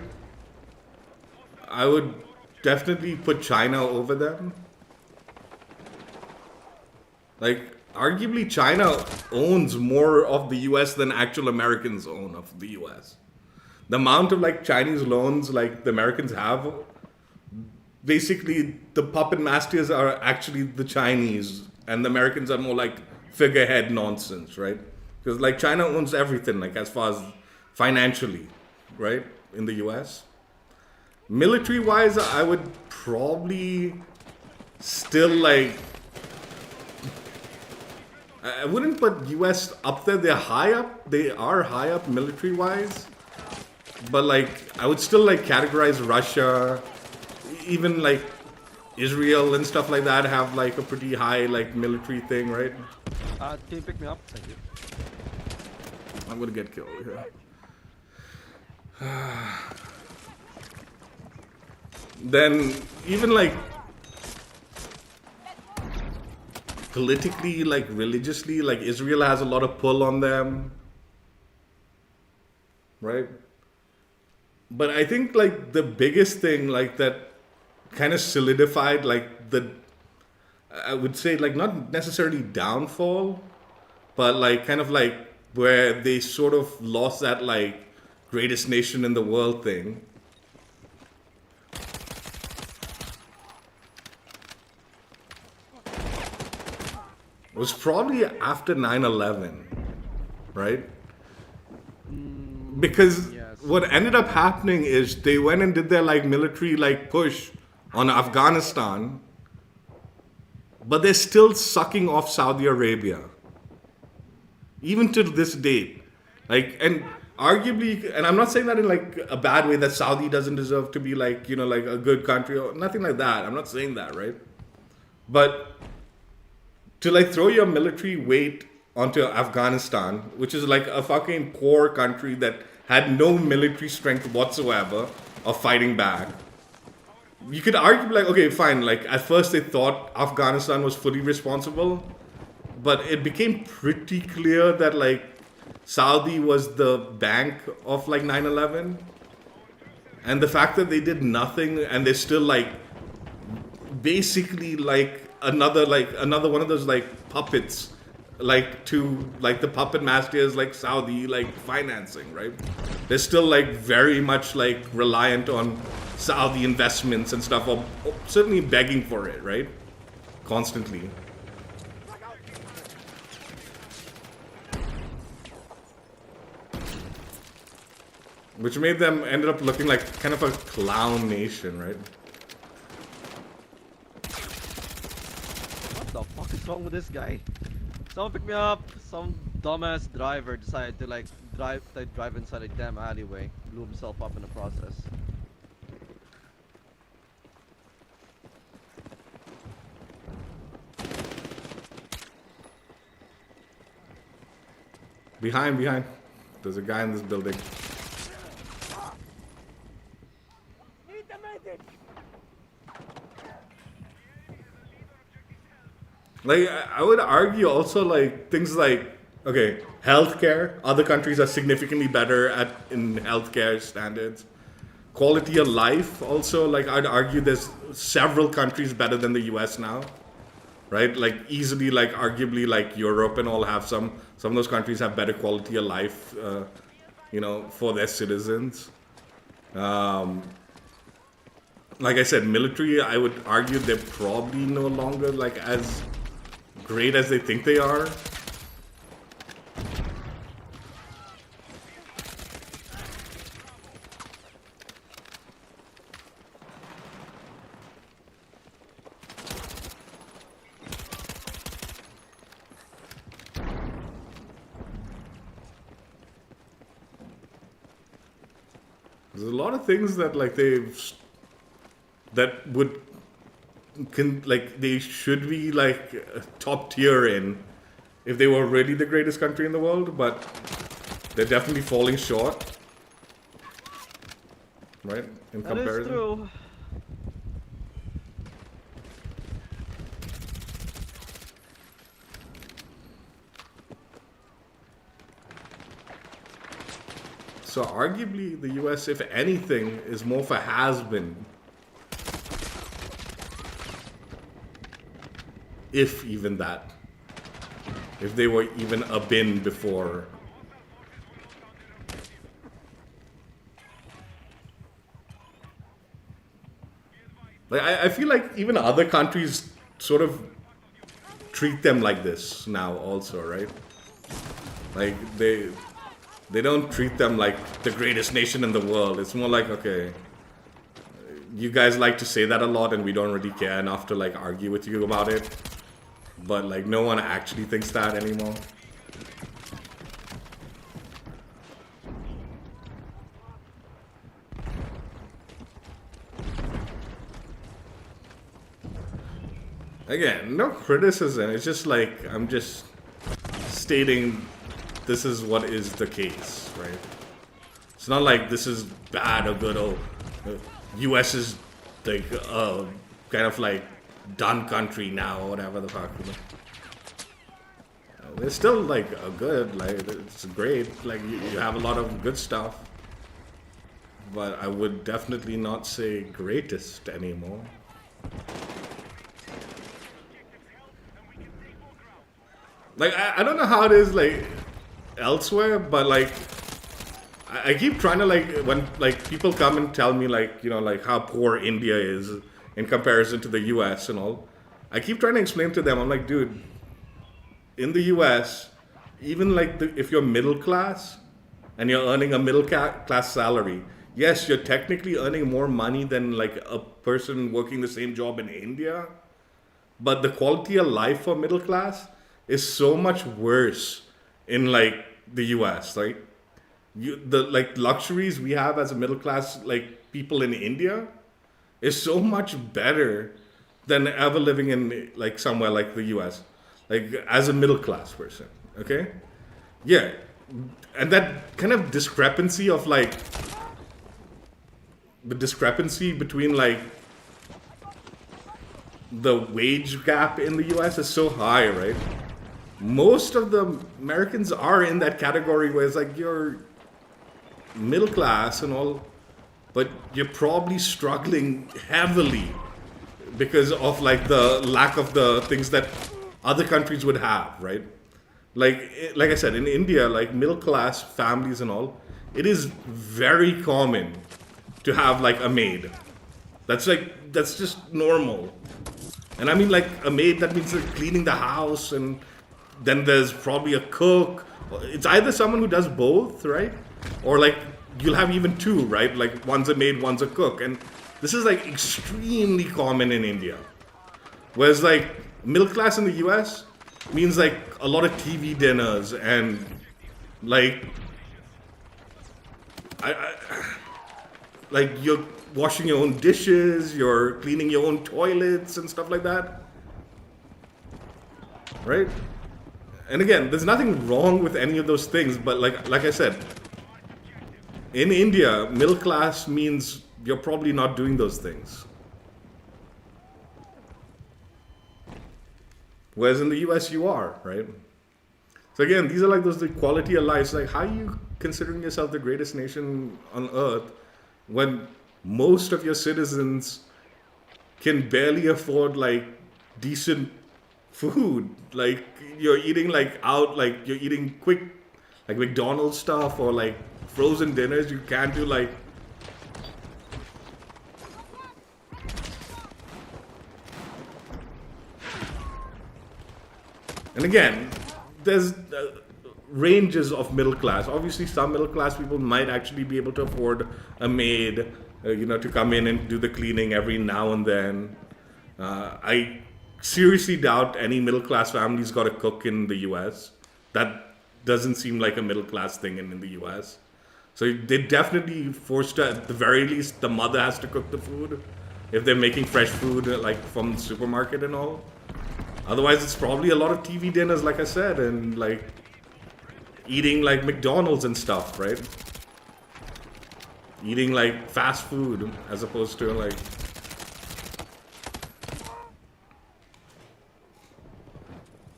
I would definitely put China over them. Like, arguably China owns more of the US than actual Americans own of the US. The amount of like Chinese loans like the Americans have, basically the puppet masters are actually the Chinese and the Americans are more like figurehead nonsense, right? Because like China owns everything, like as far as financially, right, in the US. Military wise, I would probably still like, I wouldn't put US up there. They're high up. They are high up military wise. But like, I would still like categorize Russia, even like Israel and stuff like that have like a pretty high like military thing, right? can you pick me up? Thank you. I'm gonna get killed here. Then even like politically, like religiously, like Israel has a lot of pull on them, right? But I think like the biggest thing like that kind of solidified like I would say like not necessarily downfall, but like kind of like where they sort of lost that like greatest nation in the world thing. Was probably after 9/11, right? because Yes. what ended up happening is they went and did their like military like push on Afghanistan, but they're still sucking off Saudi Arabia, even to this date. Like, and arguably, and I'm not saying that in like a bad way, that Saudi doesn't deserve to be like, you know, like a good country or nothing like that. I'm not saying that, right? But to like throw your military weight onto Afghanistan, which is like a fucking poor country that had no military strength whatsoever of fighting back. You could argue like, okay, fine, like at first they thought Afghanistan was fully responsible, but it became pretty clear that like Saudi was the bank of like 9/11, and the fact that they did nothing and they're still like basically like another one of those like puppets, like to like the puppet masters like Saudi like financing, right? They're still like very much like reliant on Saudi investments and stuff, or certainly begging for it, right? Constantly. Which made them ended up looking like kind of a clown nation, right? What the fuck is wrong with this guy? Someone pick me up. Some dumbass driver decided to like drive inside a damn alleyway. Blew himself up in the process. Behind. There's a guy in this building. Need the medic! Like, I would argue also like things like, okay, healthcare. Other countries are significantly better at in healthcare standards. Quality of life also, like I'd argue there's several countries better than the US now. Right? Like easily, like arguably like Europe and all have some of those countries have better quality of life, you know, for their citizens. Like I said, military, I would argue they're probably no longer like as great as they think they are. There's a lot of things that like that would can like they should be like top tier in if they were really the greatest country in the world, but they're definitely falling short, right? In That is comparison. true. So arguably the US, if anything, is more for has-been. If even that. If they were even a bin before. Like I feel like even other countries sort of treat them like this now also, right? Like they don't treat them like the greatest nation in the world. It's more like, okay, you guys like to say that a lot and we don't really care enough to like argue with you about it. But like no one actually thinks that anymore. Again, no criticism. It's just like I'm just stating this is what is the case, right? It's not like this is bad or good. Oh, US is like kind of like done country now or whatever the fuck. You know? It's still like a good, like it's great. Like you have a lot of good stuff, but I would definitely not say greatest anymore. Like I don't know how it is like elsewhere, but like I keep trying to like when like people come and tell me like, you know, like how poor India is in comparison to the US and all. I keep trying to explain to them, I'm like, dude, in the US, even like if you're middle class and you're earning a middle class salary, yes, you're technically earning more money than like a person working the same job in India, but the quality of life for middle class is so much worse in like the US. Like the like luxuries we have as a middle class like people in India is so much better than ever living in like somewhere like the US, like as a middle class person. Okay, yeah, and that kind of discrepancy of like the discrepancy between like the wage gap in the US is so high, right? Most of the Americans are in that category where it's like you're middle class and all, but you're probably struggling heavily because of like the lack of the things that other countries would have, right? Like I said, in India, like middle class families and all, it is very common to have like a maid. That's just normal. And I mean like a maid, that means like cleaning the house, and then there's probably a cook. It's either someone who does both, right? Or like you'll have even two, right? Like one's a maid, one's a cook. And this is like extremely common in India. Whereas like middle class in the US means like a lot of TV dinners and like like you're washing your own dishes, you're cleaning your own toilets and stuff like that. Right? And again, there's nothing wrong with any of those things, but like I said, in India, middle class means you're probably not doing those things. Whereas in the US you are, right? So again, these are like those the quality of life. Like, how are you considering yourself the greatest nation on earth when most of your citizens can barely afford like decent food? Like you're eating like out, like you're eating quick, like McDonald's stuff or like frozen dinners. You can't do like and again, there's ranges of middle class. Obviously, some middle class people might actually be able to afford a maid, to come in and do the cleaning every now and then. I seriously doubt any middle class family's got a cook in the US. That doesn't seem like a middle class thing in the US. So they definitely forced to, at the very least, the mother has to cook the food if they're making fresh food like from the supermarket and all. Otherwise, it's probably a lot of TV dinners, like I said, and like eating like McDonald's and stuff, right? Eating like fast food as opposed to like.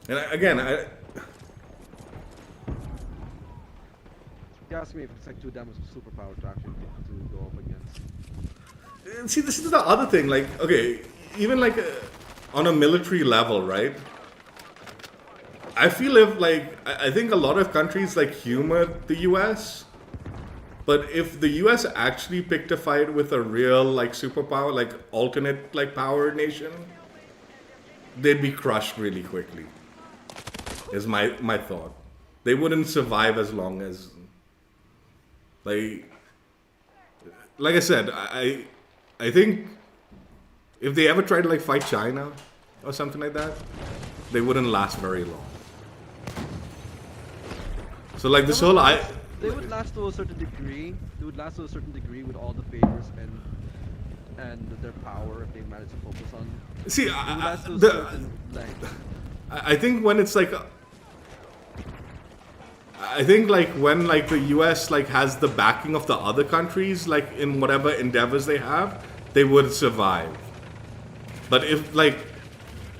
And again, You ask me if it's like too damn superpower to actually to go up against. see, this is the other thing. Like, okay, even like on a military level, right? I feel if like I think a lot of countries like humor the US, but if the US actually picked a fight with a real like superpower, like alternate like power nation, they'd be crushed really quickly. Is my thought. They wouldn't survive as long as like I said, I think if they ever tried to like fight China or something like that, they wouldn't last very long. So like this whole They would last to a certain degree. They would last to a certain degree with all the favors and their power if they manage to focus on. see They would last to a the certain length. I think when it's like I think like when like the US like has the backing of the other countries like in whatever endeavors they have, they would survive. But if like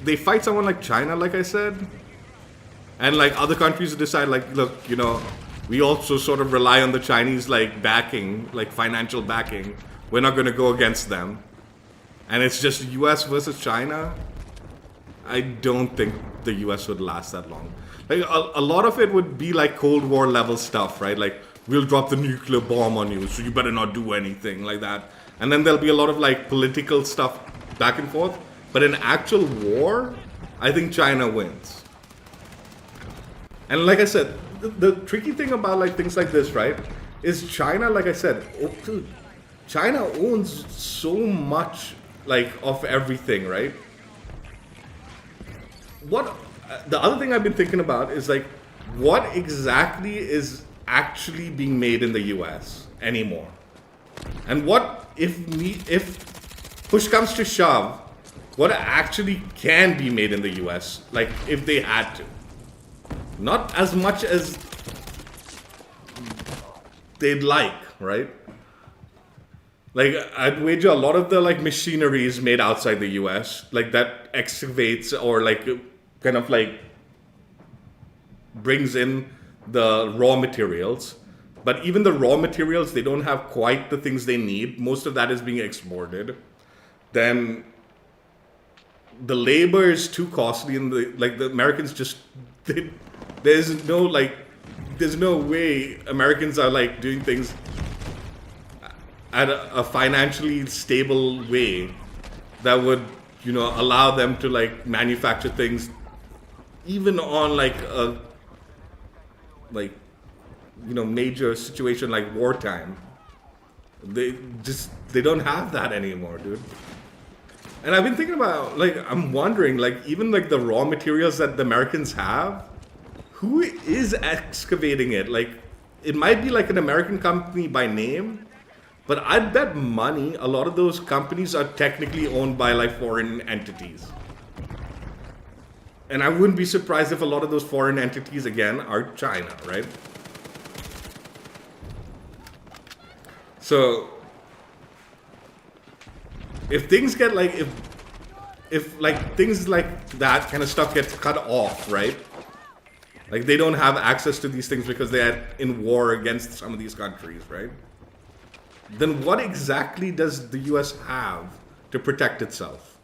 they fight someone like China, like I said, and like other countries decide like, look, we also sort of rely on the Chinese like backing, like financial backing. We're not going to go against them. And it's just US versus China. I don't think the US would last that long. Like a lot of it would be like Cold War level stuff, right? Like we'll drop the nuclear bomb on you, so you better not do anything like that. And then there'll be a lot of like political stuff back and forth. But in actual war, I think China wins. And like I said, the tricky thing about like things like this, right, is China, like I said, dude, China owns so much like of everything, right? What the other thing I've been thinking about is like what exactly is actually being made in the US anymore? And what if push comes to shove, what actually can be made in the US, like if they had to? Not as much as they'd like, right? Like I'd wager a lot of the like machinery is made outside the US, like that excavates or like kind of like brings in the raw materials. But even the raw materials, they don't have quite the things they need. Most of that is being exported. Then the labor is too costly, and the Americans just there's no way Americans are like doing things at a financially stable way that would allow them to like manufacture things even on like a major situation like wartime. They don't have that anymore, dude. And I've been thinking about, like, I'm wondering, like, even like the raw materials that the Americans have, who is excavating it? Like, it might be like an American company by name, but I'd bet money a lot of those companies are technically owned by like foreign entities. And I wouldn't be surprised if a lot of those foreign entities again are China, right? So if things get like if like things like that kind of stuff gets cut off, right? Like they don't have access to these things because they're in war against some of these countries, right? Then what exactly does the US have to protect itself?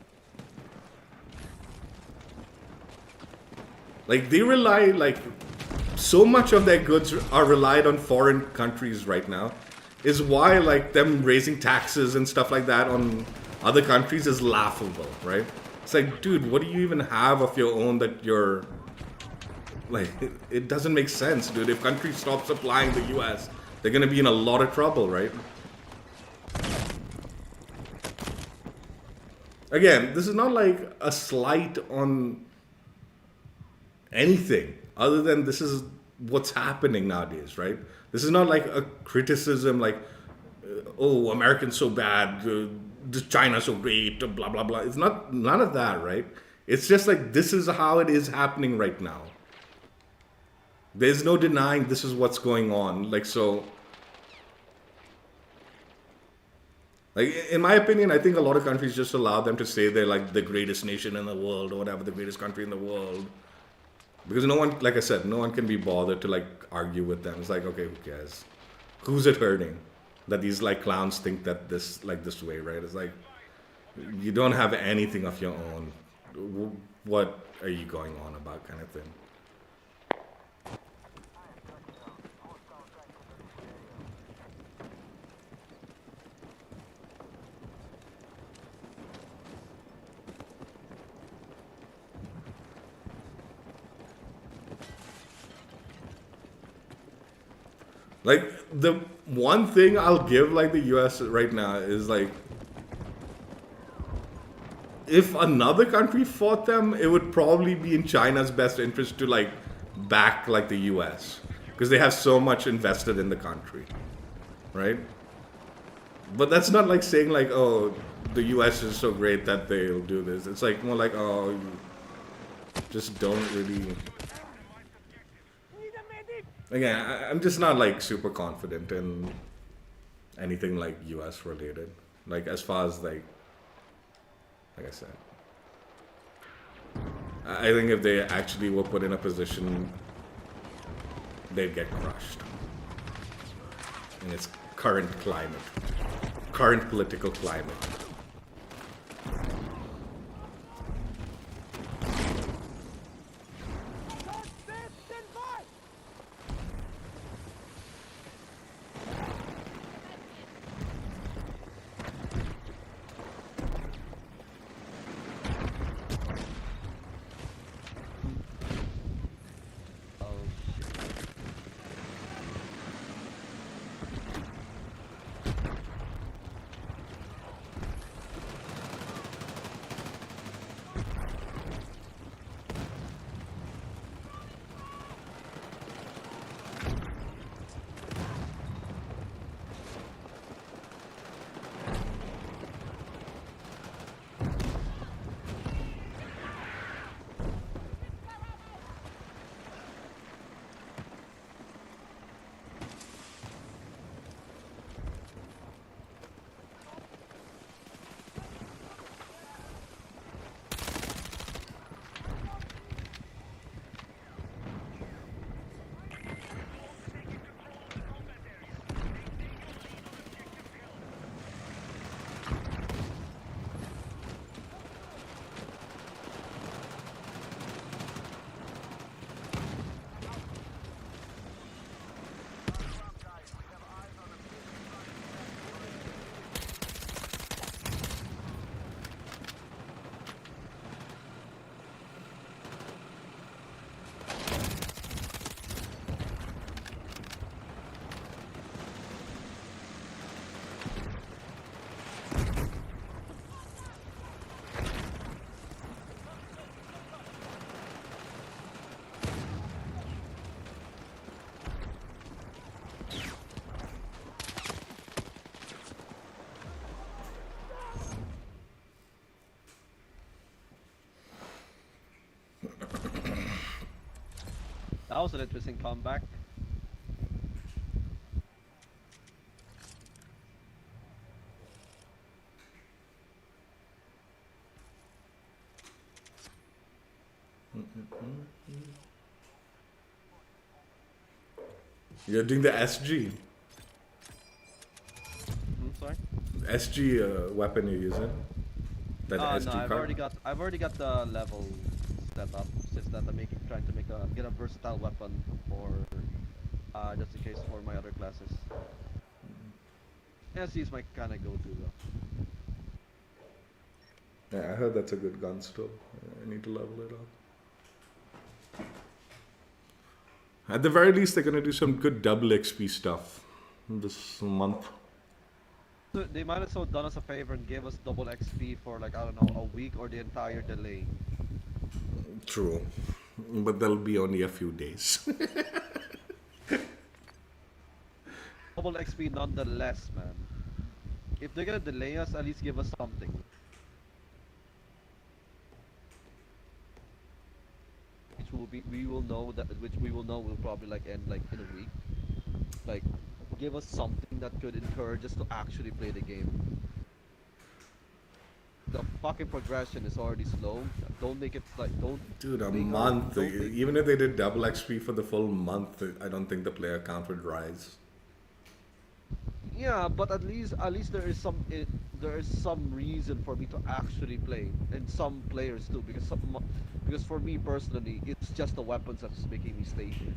Like they rely, like so much of their goods are relied on foreign countries right now, is why like them raising taxes and stuff like that on other countries is laughable, right? It's like, dude, what do you even have of your own that you're like, it doesn't make sense, dude. If countries stop supplying the US, they're gonna be in a lot of trouble, right? Again, this is not like a slight on anything other than this is what's happening nowadays, right? This is not like a criticism like, oh, Americans so bad, China's so great, blah, blah, blah. It's not, none of that, right? It's just like, this is how it is happening right now. There's no denying this is what's going on. Like, so, like, in my opinion, I think a lot of countries just allow them to say they're like the greatest nation in the world or whatever, the greatest country in the world. Because no one, like I said, no one can be bothered to like argue with them. It's like, okay, who cares? Who's it hurting? That these like clowns think that this way, right? It's like, you don't have anything of your own. What are you going on about, kind of thing? Like, the one thing I'll give, like, the US right now is, like, if another country fought them, it would probably be in China's best interest to, like, back, like, the US. Because they have so much invested in the country, right? But that's not, like, saying, like, oh, the US is so great that they'll do this. It's, like, more like, oh, you just don't really... Again, I'm just not like super confident in anything like US related. Like as far as like I said, I think if they actually were put in a position, they'd get crushed in its current climate, current political climate. was an interesting comeback. You're doing the SG. Sorry. SG weapon you're using. That No, SG card. I've already got the level set up. Since that I'm trying to get a versatile weapon for just in case for my other classes. SG is my kind of go-to though. Yeah, I heard that's a good gun still. I need to level it up. At the very least, they're gonna do some good double XP stuff this month. So they might as well done us a favor and give us double XP for like I don't know a week or the entire delay. True, but that'll be only a few days. Double XP nonetheless, man. If they're gonna delay us, at least give us something. We will know will probably like end like in a week. Like give us something that could encourage us to actually play the game. The fucking progression is already slow. Don't make it like don't. Dude, a make our- month. don't make- Even if they did double XP for the full month, I don't think the player count would rise. Yeah, but at least there is some reason for me to actually play, and some players too. Because for me personally, it's just the weapons that's making me stay here.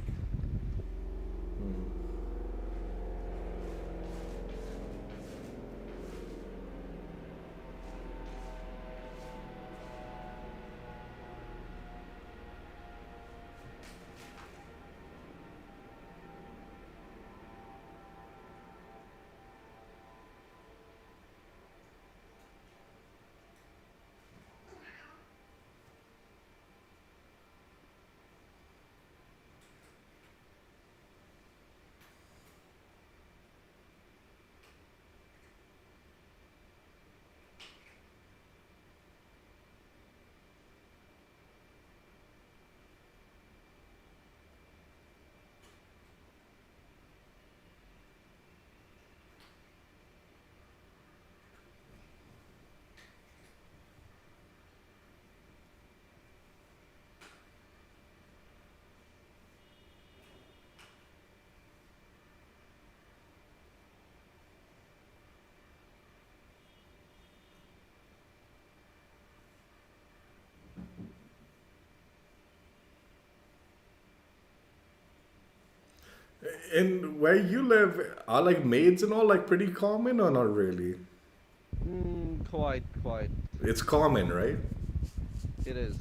And where you live, are like maids and all like pretty common or not really? Quite. It's common, right? It is.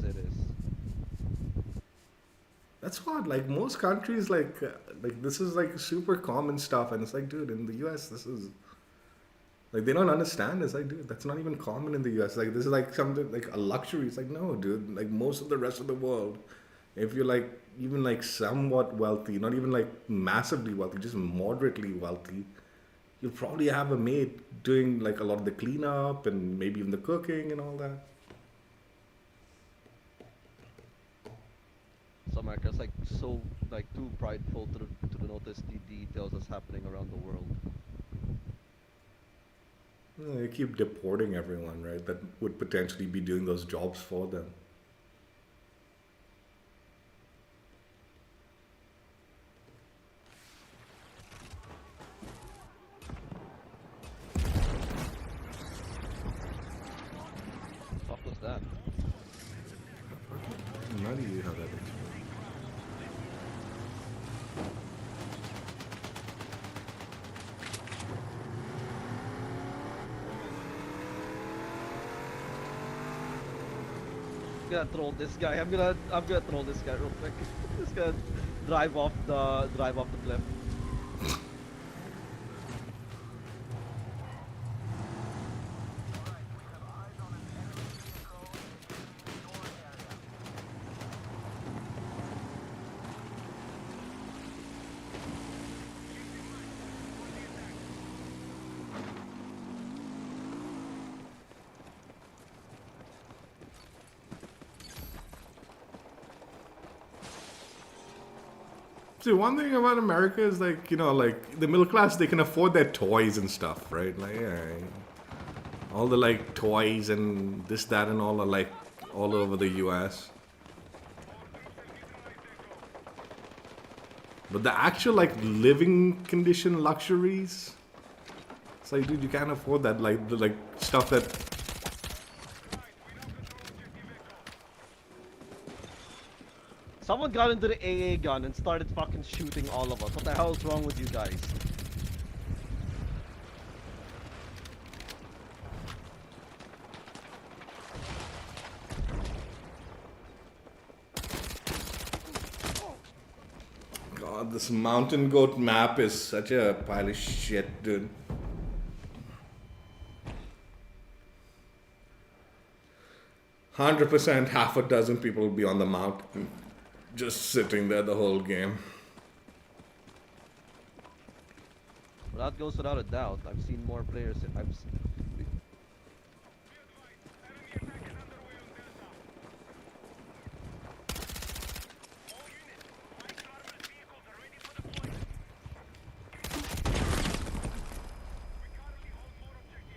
That's odd. Like most countries, like this is like super common stuff, and it's like, dude, in the U.S. this is like they don't understand. It's like, dude, that's not even common in the U.S. Like this is like something like a luxury. It's like, no, dude. Like most of the rest of the world, if you're like even like somewhat wealthy, not even like massively wealthy, just moderately wealthy, you'll probably have a maid doing like a lot of the cleanup and maybe even the cooking and all that. Some America's like so like too prideful to notice the details that's happening around the world. They keep deporting everyone, right? That would potentially be doing those jobs for them. What was that? Nutty how that is. I'm gonna troll this guy. I'm gonna troll this guy real quick. Just gonna drive off the cliff. See, one thing about America is like, like the middle class, they can afford their toys and stuff, right? Like, yeah, all the like toys and this, that, and all are like all over the US. But the actual like living condition luxuries, it's like, dude, you can't afford that. Like the like stuff that. Someone got into the AA gun and started fucking shooting all of us. What the hell is wrong with you guys? God, this mountain goat map is such a pile of shit, dude. 100% half a dozen people will be on the mountain, just sitting there the whole game. Well, that goes without a doubt. I've seen more players.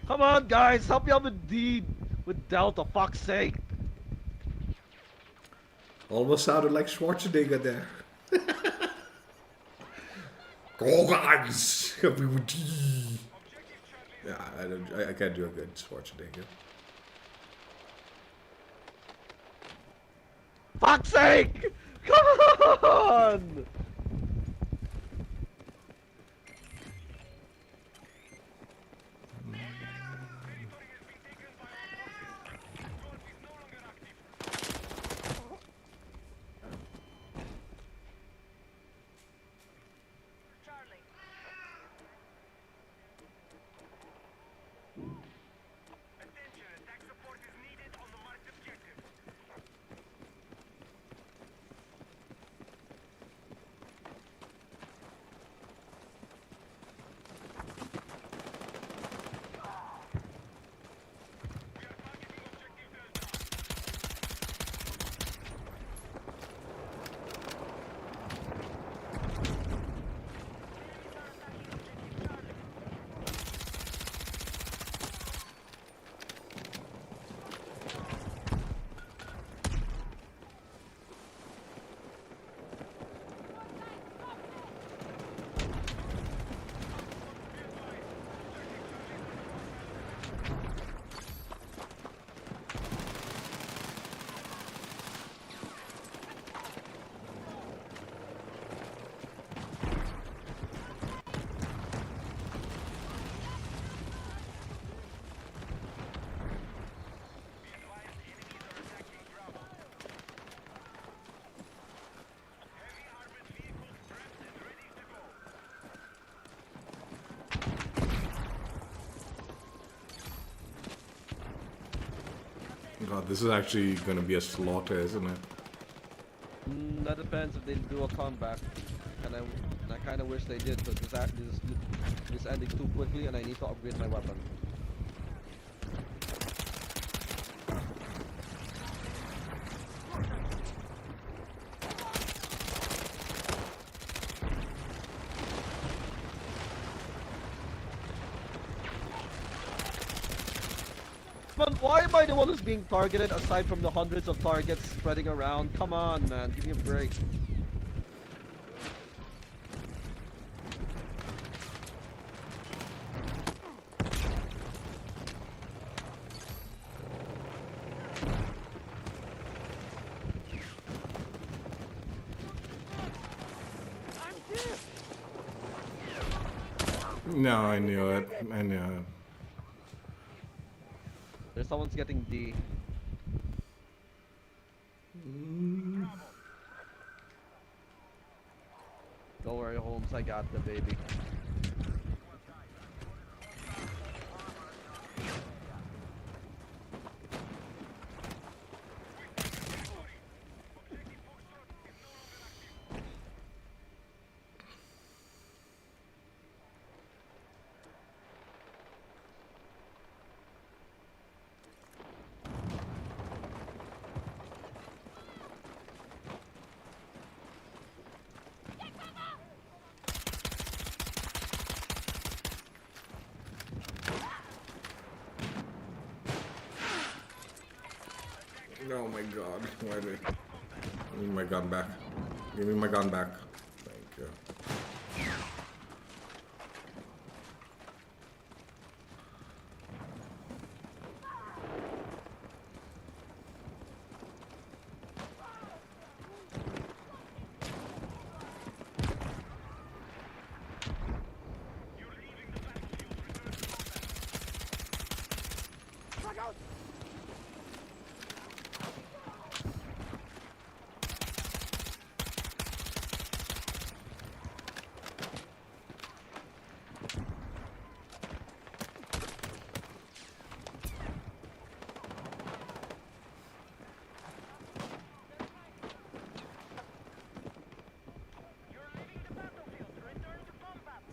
Come on, guys, help me out with D, with Delta. Fuck's sake! Almost sounded like Schwarzenegger there. Go guys, help me with D. Yeah, I can't do a good Schwarzenegger. Fuck's sake! Come on! Charlie. Attention, attack support is needed on the marked objective. We are targeting objective Delta. God, this is actually gonna be a slaughter, isn't it? That depends if they do a comeback. And I kind of wish they did, but this is ending too quickly, and I need to upgrade my weapon. Man, why am I the one who's being targeted aside from the hundreds of targets spreading around? Come on, man, give me a break. No, I knew it. I knew it. There's someone's getting D. Don't worry, Holmes, I got the baby. Oh my god. Why did... Give me my gun back. Give me my gun back. Thank you. Frag out! You're leaving the battlefield. Return to combat.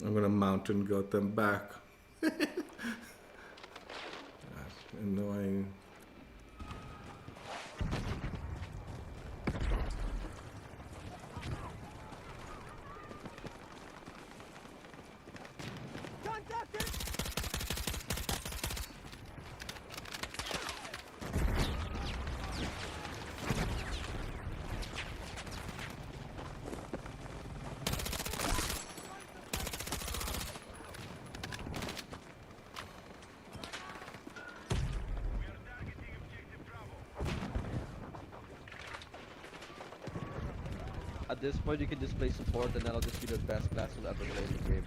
I'm gonna mountain goat them back. That's annoying. Contacted! We are targeting objective Bravo. At this point, you can just play support, and that'll just be the best class you'll ever play in the game.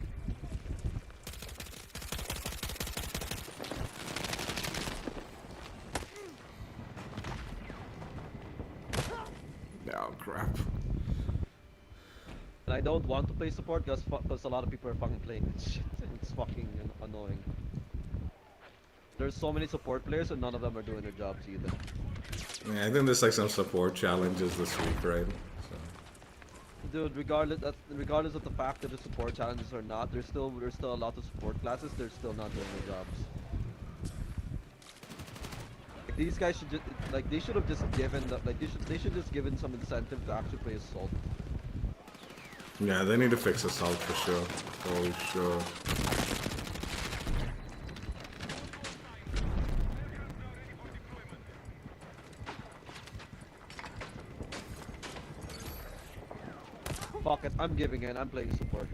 Oh crap. And I don't want to play support because a lot of people are fucking playing this shit. It's fucking annoying. There's so many support players, and none of them are doing their jobs either. Yeah, I think there's like some support challenges this week, right? So. Dude, regardless of the fact that the support challenges or not, there's still a lot of support classes. They're still not doing their jobs. Like, these guys should just they should have just given they should just given some incentive to actually play assault. Yeah, they need to fix assault for sure. For sure. Fuck it, I'm giving in. I'm playing support.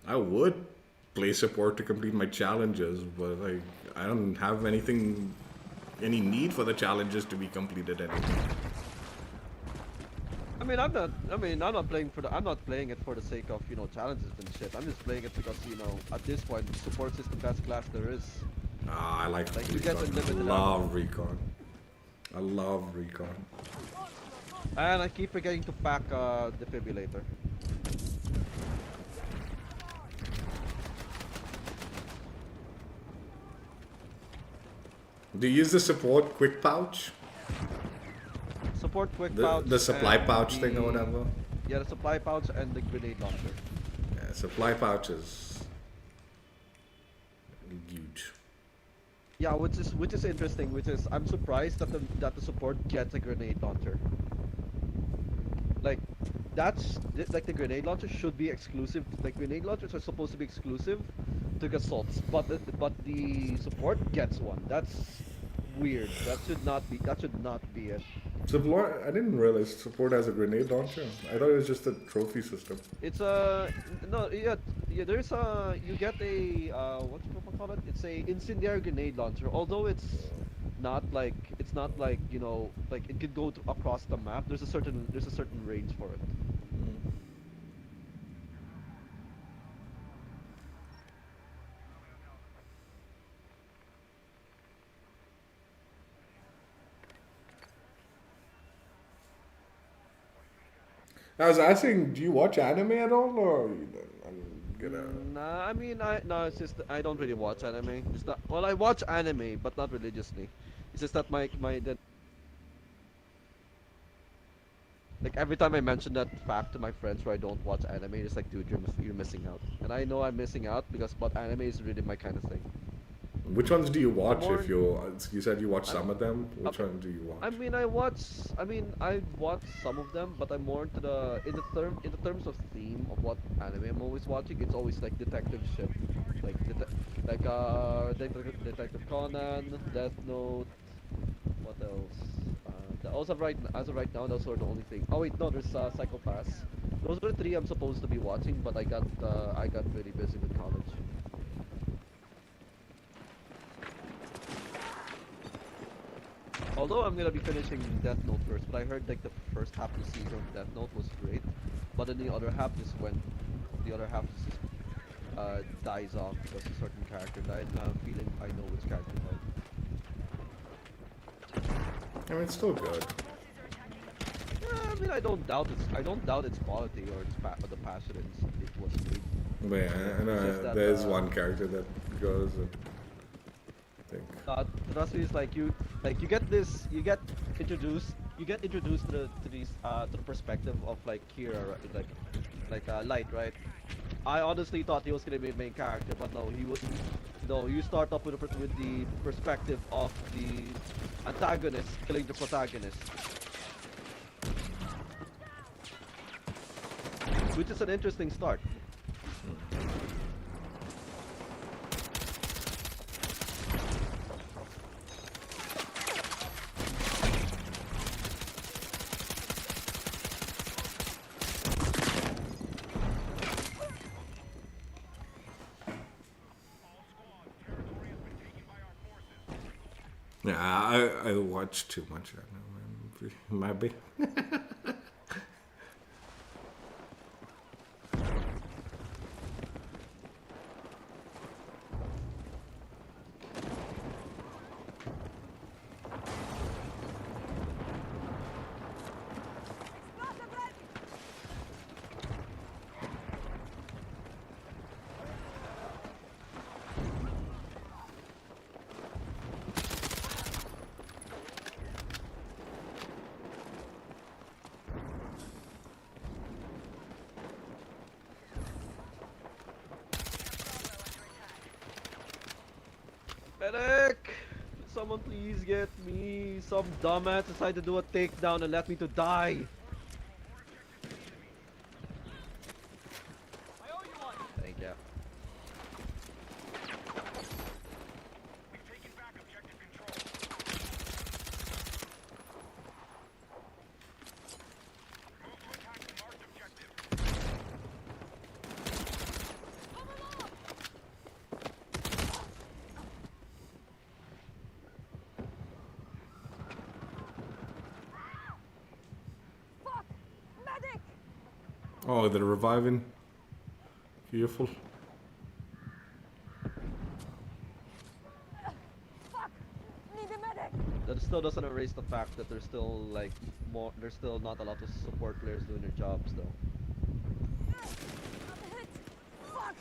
I would play support to complete my challenges, but like I don't have any need for the challenges to be completed anymore. I'm not playing it for the sake of, challenges and shit. I'm just playing it because, at this point, support is the best class there is. Ah, I like Like, you get recon. unlimited Love recon. I love recon. And I keep forgetting to pack defibrillator. Do you use the support quick pouch? Support quick The, pouch. the supply and pouch thing or whatever? Yeah, the supply pouch and the grenade launcher. Yeah, supply pouch is huge. Yeah, which is interesting. Which is I'm surprised that the support gets a grenade launcher. Like, like the grenade launcher should be exclusive. Like grenade launchers are supposed to be exclusive to assaults, but the support gets one. That's weird. That should not be it. Support? I didn't realize support has a grenade launcher. I thought it was just a trophy system. It's no, yeah, there's you get a what do you call it? It's a incendiary grenade launcher. Although it's not like like it could go across the map. There's a certain range for it. I was asking, do you watch anime at all, or I'm gonna? Nah, no, it's just I don't really watch anime. It's not, well, I watch anime, but not religiously. It's just that Like every time I mention that fact to my friends where I don't watch anime, it's like, dude, you're missing out. And I know I'm missing out because but anime is really my kind of thing. Which ones do you I'm watch? more. If you said you watch I'm. some of them, Uh, which one do you watch? I mean, I watch some of them, but I'm more into the in the terms of theme of what anime I'm always watching. It's always like detective shit, like Detective Conan, Death Note. What else? As of right now, those are the only thing. Oh wait, no, there's Psycho Pass. Those are the three I'm supposed to be watching, but I got really busy with college. Although I'm gonna be finishing Death Note first, but I heard like the first half of the season of Death Note was great, but then the other half just dies off because a certain character died. And I'm feeling I know which character died. I mean, it's still good. Yeah, I mean I don't doubt its quality or or the passion it was made. But yeah, I It's just know that there's one character that goes. I think. trust me, it's like you get introduced to these to the perspective of like Kira, Light, right? I honestly thought he was gonna be the main character, but no, he was. No, you start off with with the perspective of the antagonist killing the protagonist, which is an interesting start. Yeah, I watch too much right now, man. Maybe. Explosive ready! Medic! Someone please get me. Some dumbass decided to do a takedown and let me to die. I owe you one! Thank you. We've taken back objective control. Move to attack the marked objective. Fuck! Medic! Oh, they're reviving. Fearful. Fuck! Need a medic! That still doesn't erase the fact that there's still like there's still not a lot of support players doing their jobs though. I'm hit! Fuck!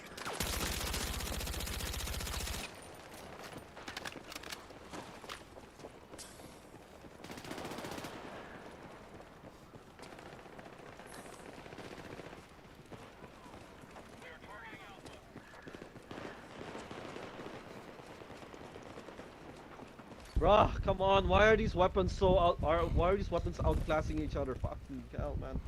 We are targeting Alpha. Bruh, come on, why are these weapons why are these weapons outclassing each other? Fucking hell, man.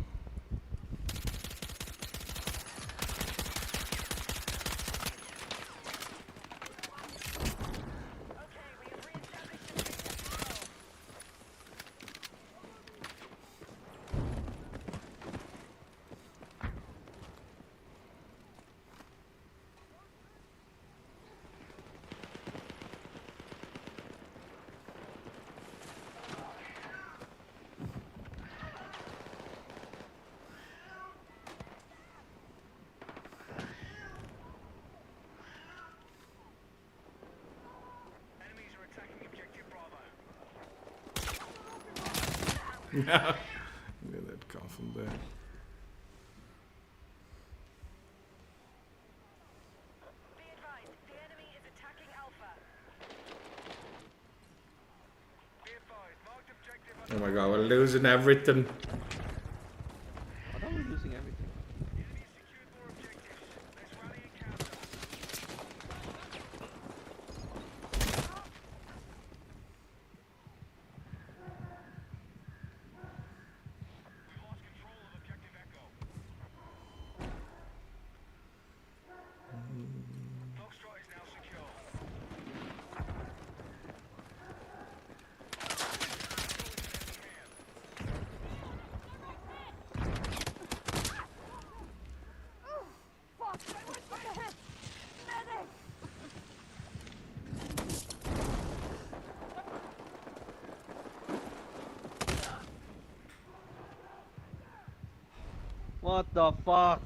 Enemies are attacking objective Bravo. Yeah. Where did that come from there? Be advised, the enemy is attacking Alpha. Be advised, marked objective Oh my god, we're losing everything. What the fuck?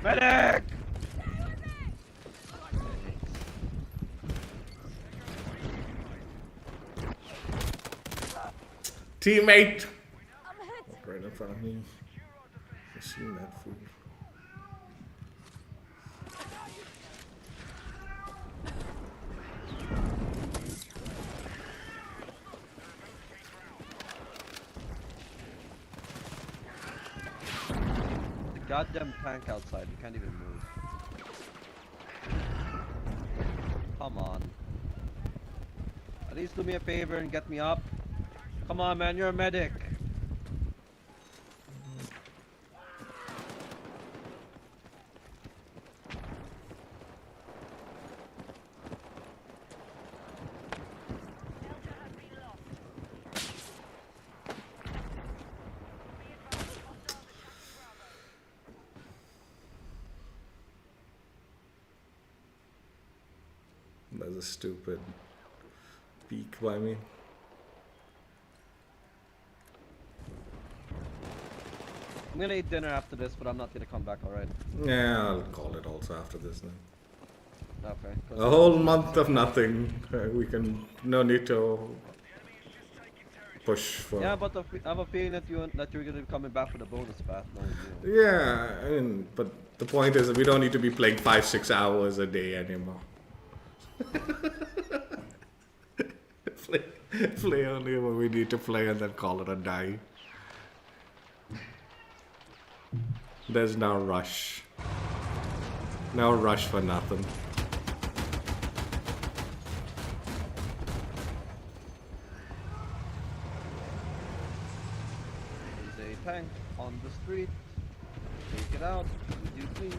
Medic! Teammate! I'm hit. Right in front of me. I've seen that fool. The goddamn tank outside, we can't even move. Come on. At least do me a favor and get me up. Come on, man, you're a medic. Delta has been lost. Be advised, hostiles attacking Bravo. That's a stupid peek by me. I'm gonna eat dinner after this, but I'm not gonna come back, alright? Yeah, I'll call it also after this then. Okay. A whole month of nothing. We can, no need to push for. Yeah, but I have a feeling that you're gonna be coming back for the bonus path, knowing you. Yeah, I mean, but the point is that we don't need to be playing 5-6 hours a day anymore. play only when we need to play and then call it a day. There's no rush. No rush for nothing. There's a tank on the street. Take it out, would you please?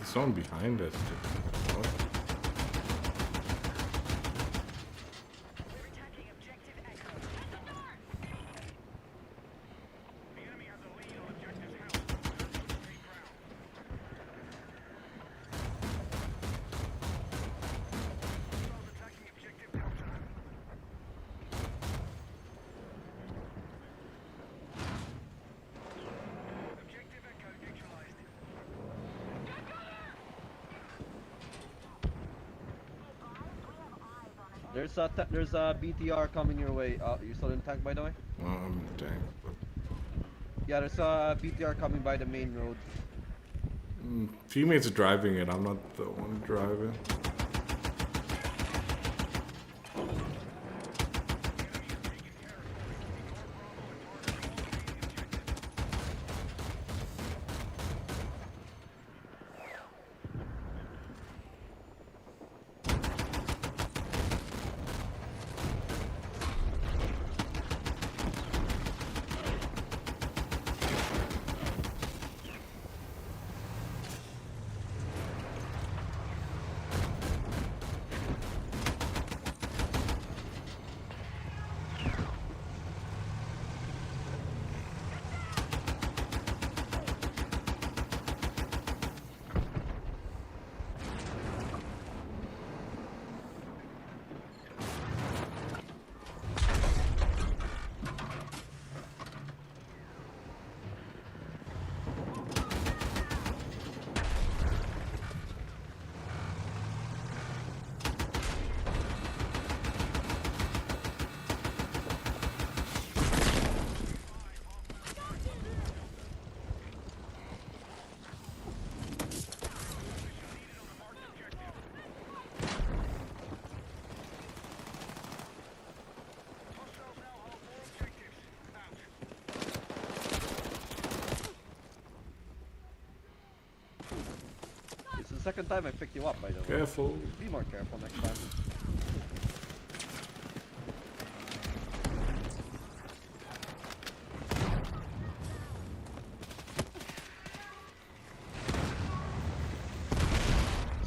Someone behind us. We're attacking objective Echo. The enemy has a lead on objective health. Take ground. Hostiles attacking objective There's a BTR coming your way. You still in tank, by the way? Dang. Yeah, there's a BTR coming by the main road. Teammates driving it. I'm not the one driving. Hostiles now hold more objectives. Out. It's the second time I picked you up, by the way. Careful. Be more careful next time.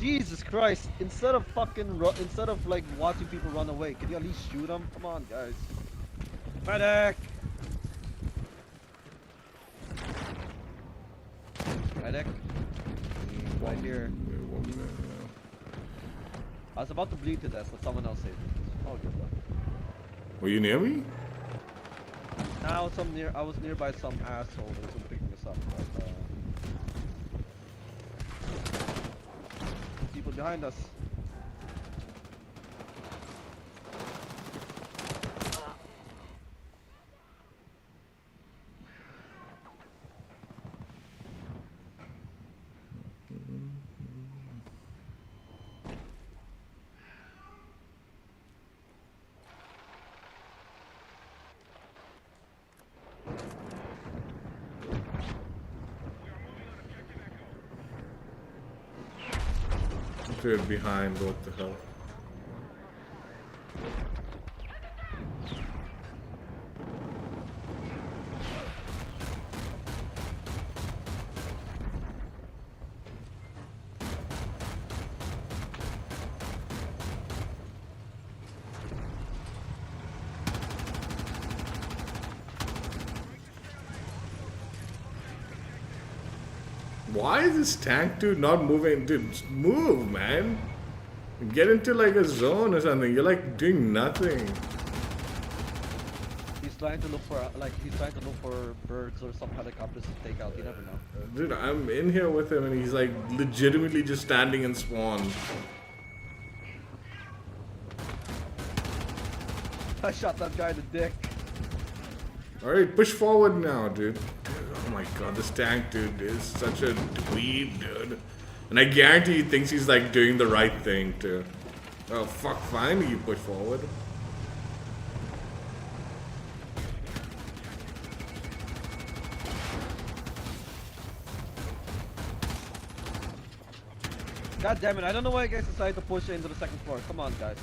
Jesus Christ! Instead of instead of like watching people run away, can you at least shoot them? Come on, guys. Medic! Medic? Right here. I was about to bleed to death, but someone else saved me. Oh, good luck. Were you near me? Now I was nearby some asshole that was picking us up, but people behind us. Cleared behind. What the hell? Why is this tank dude not moving? Dude, just move, man. Get into like a zone or something. You're like doing nothing. He's trying to look for birds or some helicopters to take out. You never know. Dude, I'm in here with him and he's like legitimately just standing in spawn. I shot that guy in the dick. Alright, push forward now, dude. Oh my god, this tank dude is such a dweeb, dude. And I guarantee he thinks he's like doing the right thing too. Oh fuck, finally you push forward. God damn it! I don't know why you guys decided to push into the second floor. Come on, guys.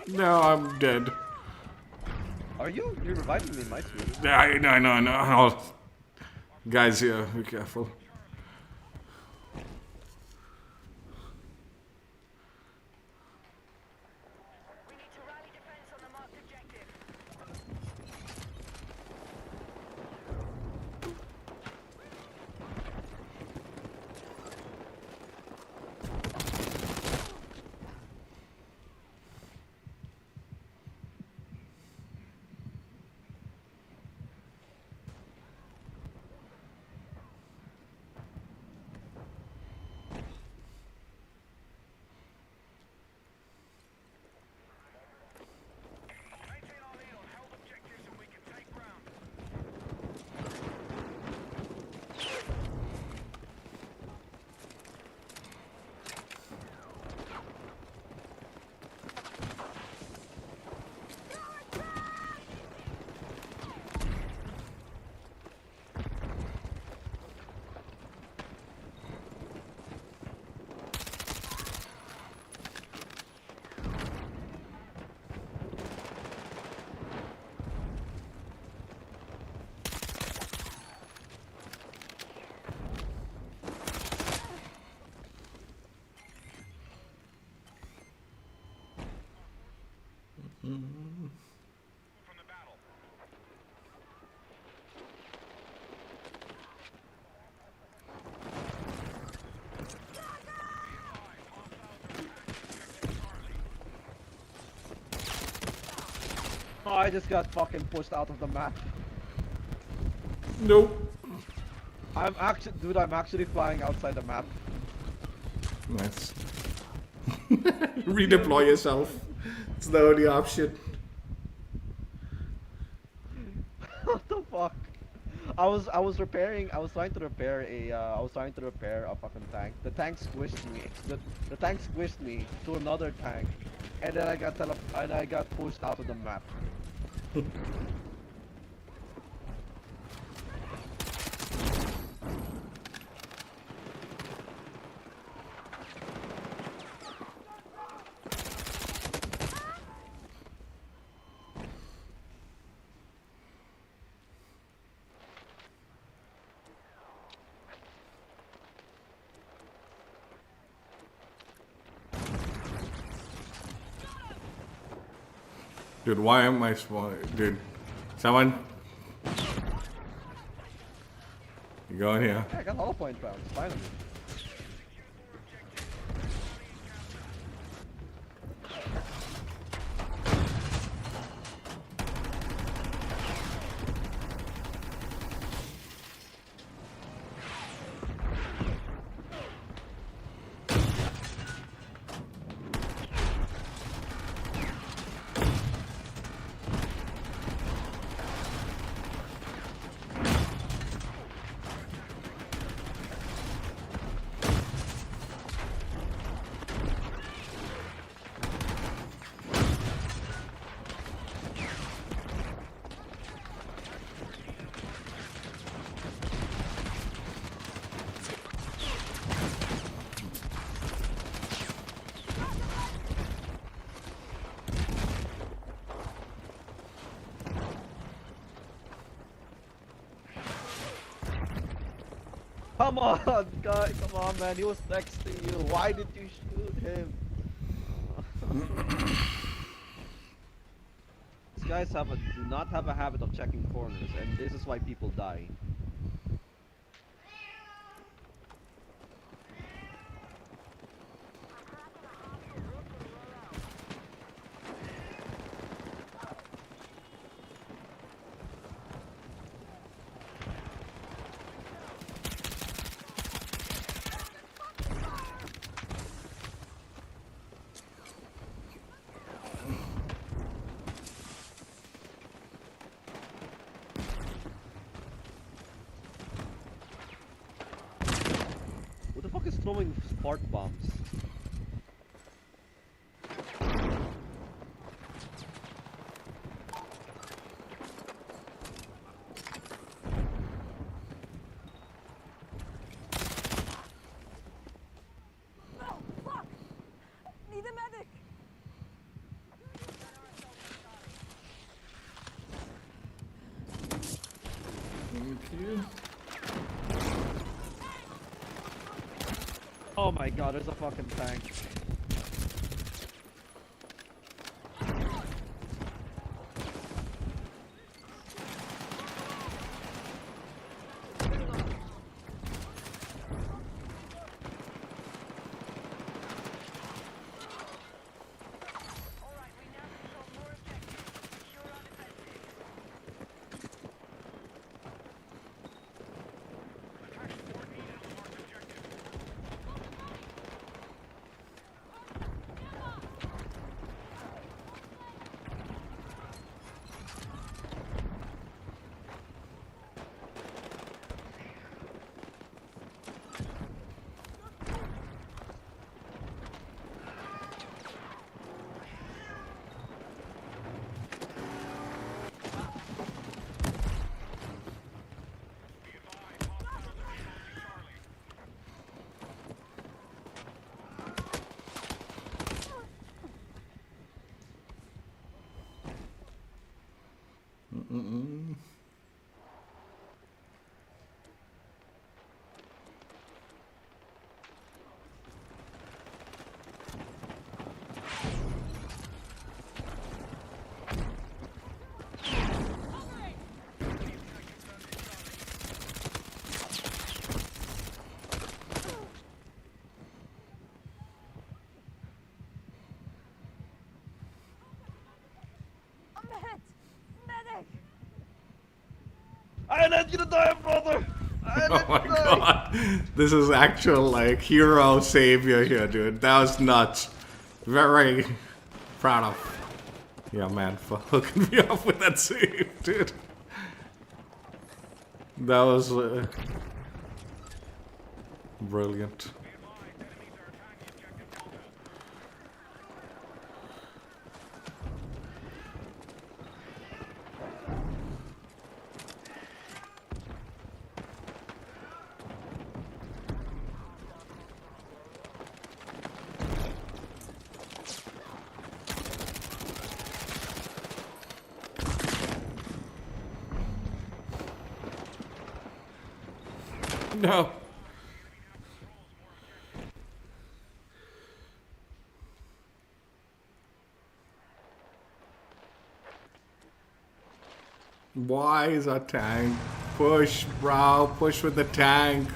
No, I'm dead. Are you? You're reviving me in my suite. Yeah, I know. Guys here, be careful. We need to rally defense on the marked objective. Oh, I just got fucking pushed out of the map. Nope. I'm actually flying outside the map. Nice. Redeploy yourself. It's the only option. What the fuck? I was trying to repair a fucking tank. The tank squished me. The tank squished me to another tank, and then I got pushed out of the map. Dude, why am I spawning? Dude, someone. You go in here. Yeah, I got hollow point rounds finally. Come on, guy, come on, man. He was next to you. Why did you shoot him? These guys do not have a habit of checking corners, and this is why people die. Who the fuck is throwing spark bombs? No! Fuck! Need a medic! Thank you. Oh my god, there's a fucking tank. Alright, we now control more objectives. Secure our defenses. Attack support needed on marked objective. I let you die, brother. I Oh let my you die. god. This is actual like hero savior here, dude. That was nuts. Very proud of. Yeah, man, for hooking me up with that save, dude. That was brilliant. No. Why is our tank? Push, bro. Push with the tank.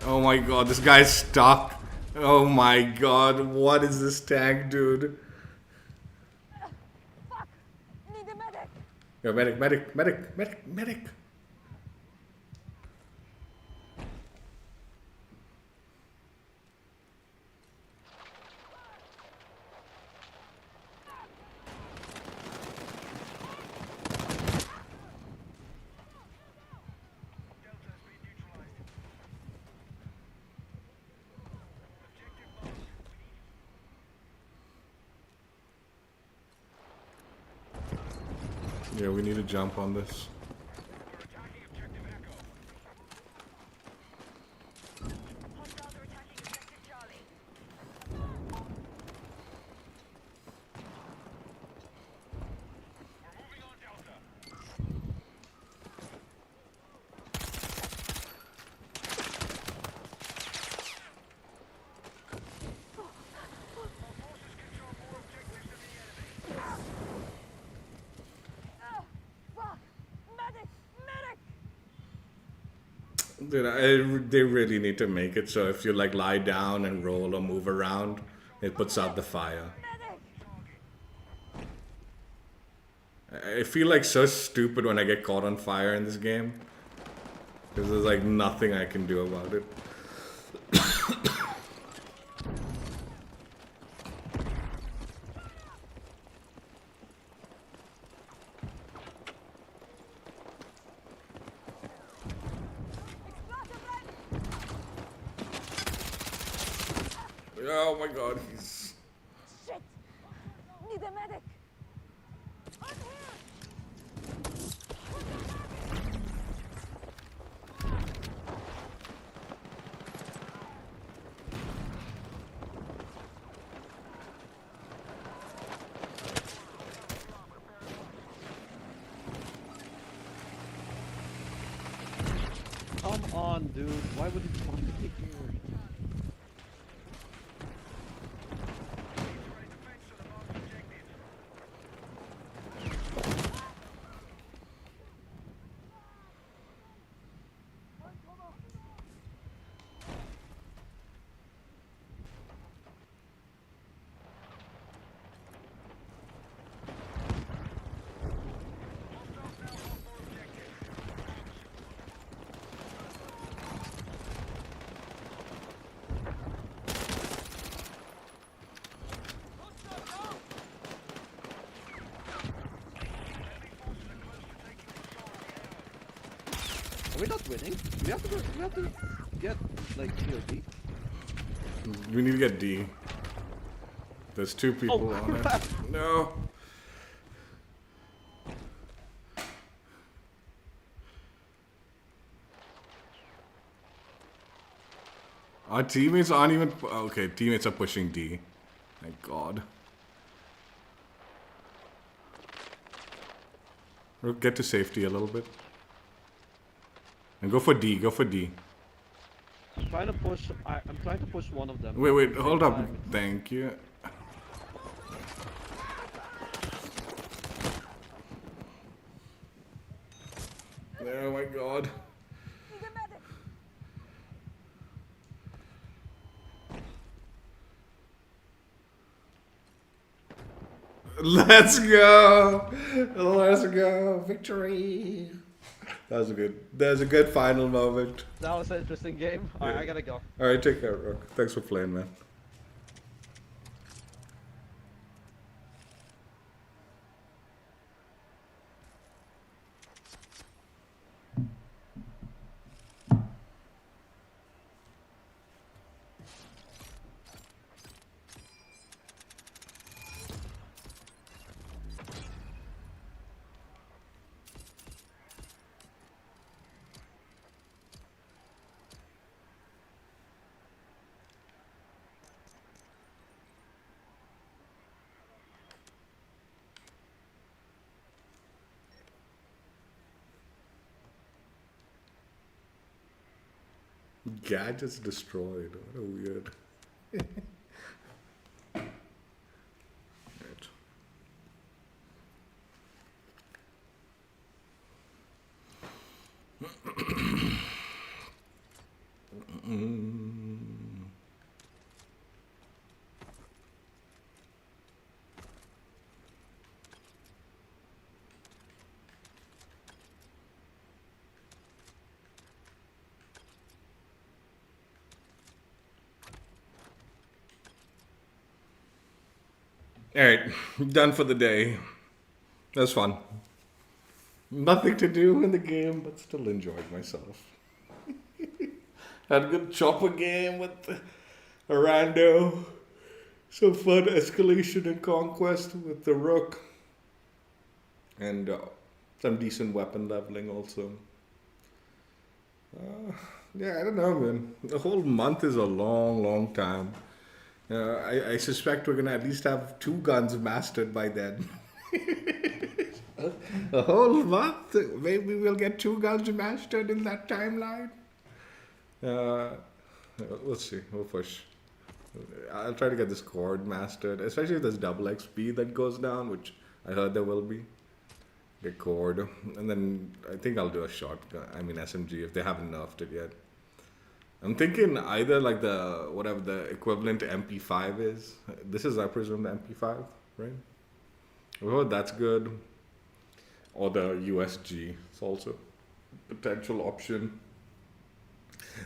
Oh my god, this guy's stuck. Oh my god, what is this tank, dude? Fuck! Need a medic! Yo, medic. Yeah, we need to jump on this. Hostiles are attacking objective Charlie. We're moving on Delta. Our forces control more objectives than the enemy. Fuck! Medic! Medic! Dude, they really need to make it so if you like lie down and roll or move around, it puts out the fire. Medic! I feel like so stupid when I get caught on fire in this game. Because there's like nothing I can do about it. Explosive ready! Oh my god, he's... Shit! Need a medic! I'm here! Come on, dude. Why would he find me here? Are we not winning? We have to get like COD. We need to get D. There's two people on it. crap. No. Our teammates aren't even... Okay, teammates are pushing D. Thank God. We'll get to safety a little bit. And go for D, go for D. I'm trying to push. I'm trying to push one of them. Wait, at the hold same up. time. Thank you. Oh my God. Need a medic! Let's go. Let's go. Victory. That was good. There's a good final moment. That was an interesting game. Alright, I gotta go. All right, take care, Rook. Thanks for playing, man. Gadgets destroyed. What a weird. Right. All right, done for the day. That's fun. Nothing to do in the game, but still enjoyed myself. Had a good chopper game with a rando. Some fun escalation and conquest with the rook. And some decent weapon leveling also. Yeah, I don't know, man. The whole month is a long, long time. I suspect we're gonna at least have 2 guns mastered by then. A whole month? Maybe we'll get 2 guns mastered in that timeline. We'll see. We'll push. I'll try to get this cord mastered, especially if there's double XP that goes down, which I heard there will be. Get cord, and then I think I'll do a shotgun. I mean SMG if they haven't nerfed it yet. I'm thinking either like the whatever the equivalent to MP5 is. This is, I presume, the MP5, right? Oh, that's good. Or the USG. It's also a potential option.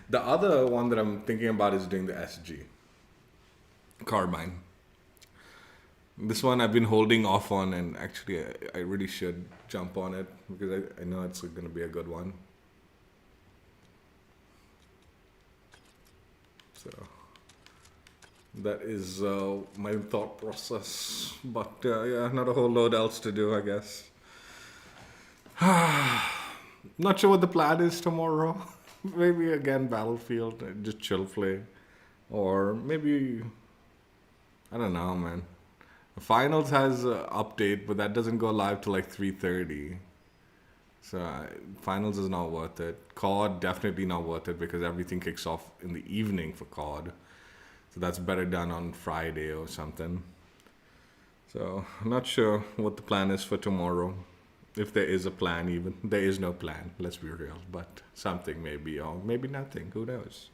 The other one that I'm thinking about is doing the SG. Carbine. This one I've been holding off on, and actually I really should jump on it because I know it's going to be a good one. So that is my thought process. But yeah, not a whole load else to do, I guess. Not sure what the plan is tomorrow. Maybe again Battlefield, just chill play. Or maybe, I don't know, man. Finals has an update, but that doesn't go live till like 3:30. So finals is not worth it. COD definitely not worth it because everything kicks off in the evening for COD. So that's better done on Friday or something. So I'm not sure what the plan is for tomorrow. If there is a plan even. There is no plan, let's be real. But something maybe, or maybe nothing. Who knows?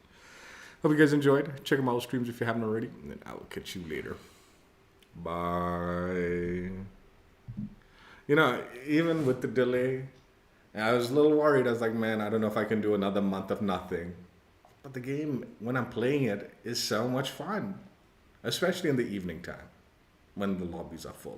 Hope you guys enjoyed. Check out my streams if you haven't already. And then I will catch you later. Bye. You know, even with the delay, I was a little worried. I was like, man, I don't know if I can do another month of nothing. But the game, when I'm playing it, is so much fun. Especially in the evening time, when the lobbies are full.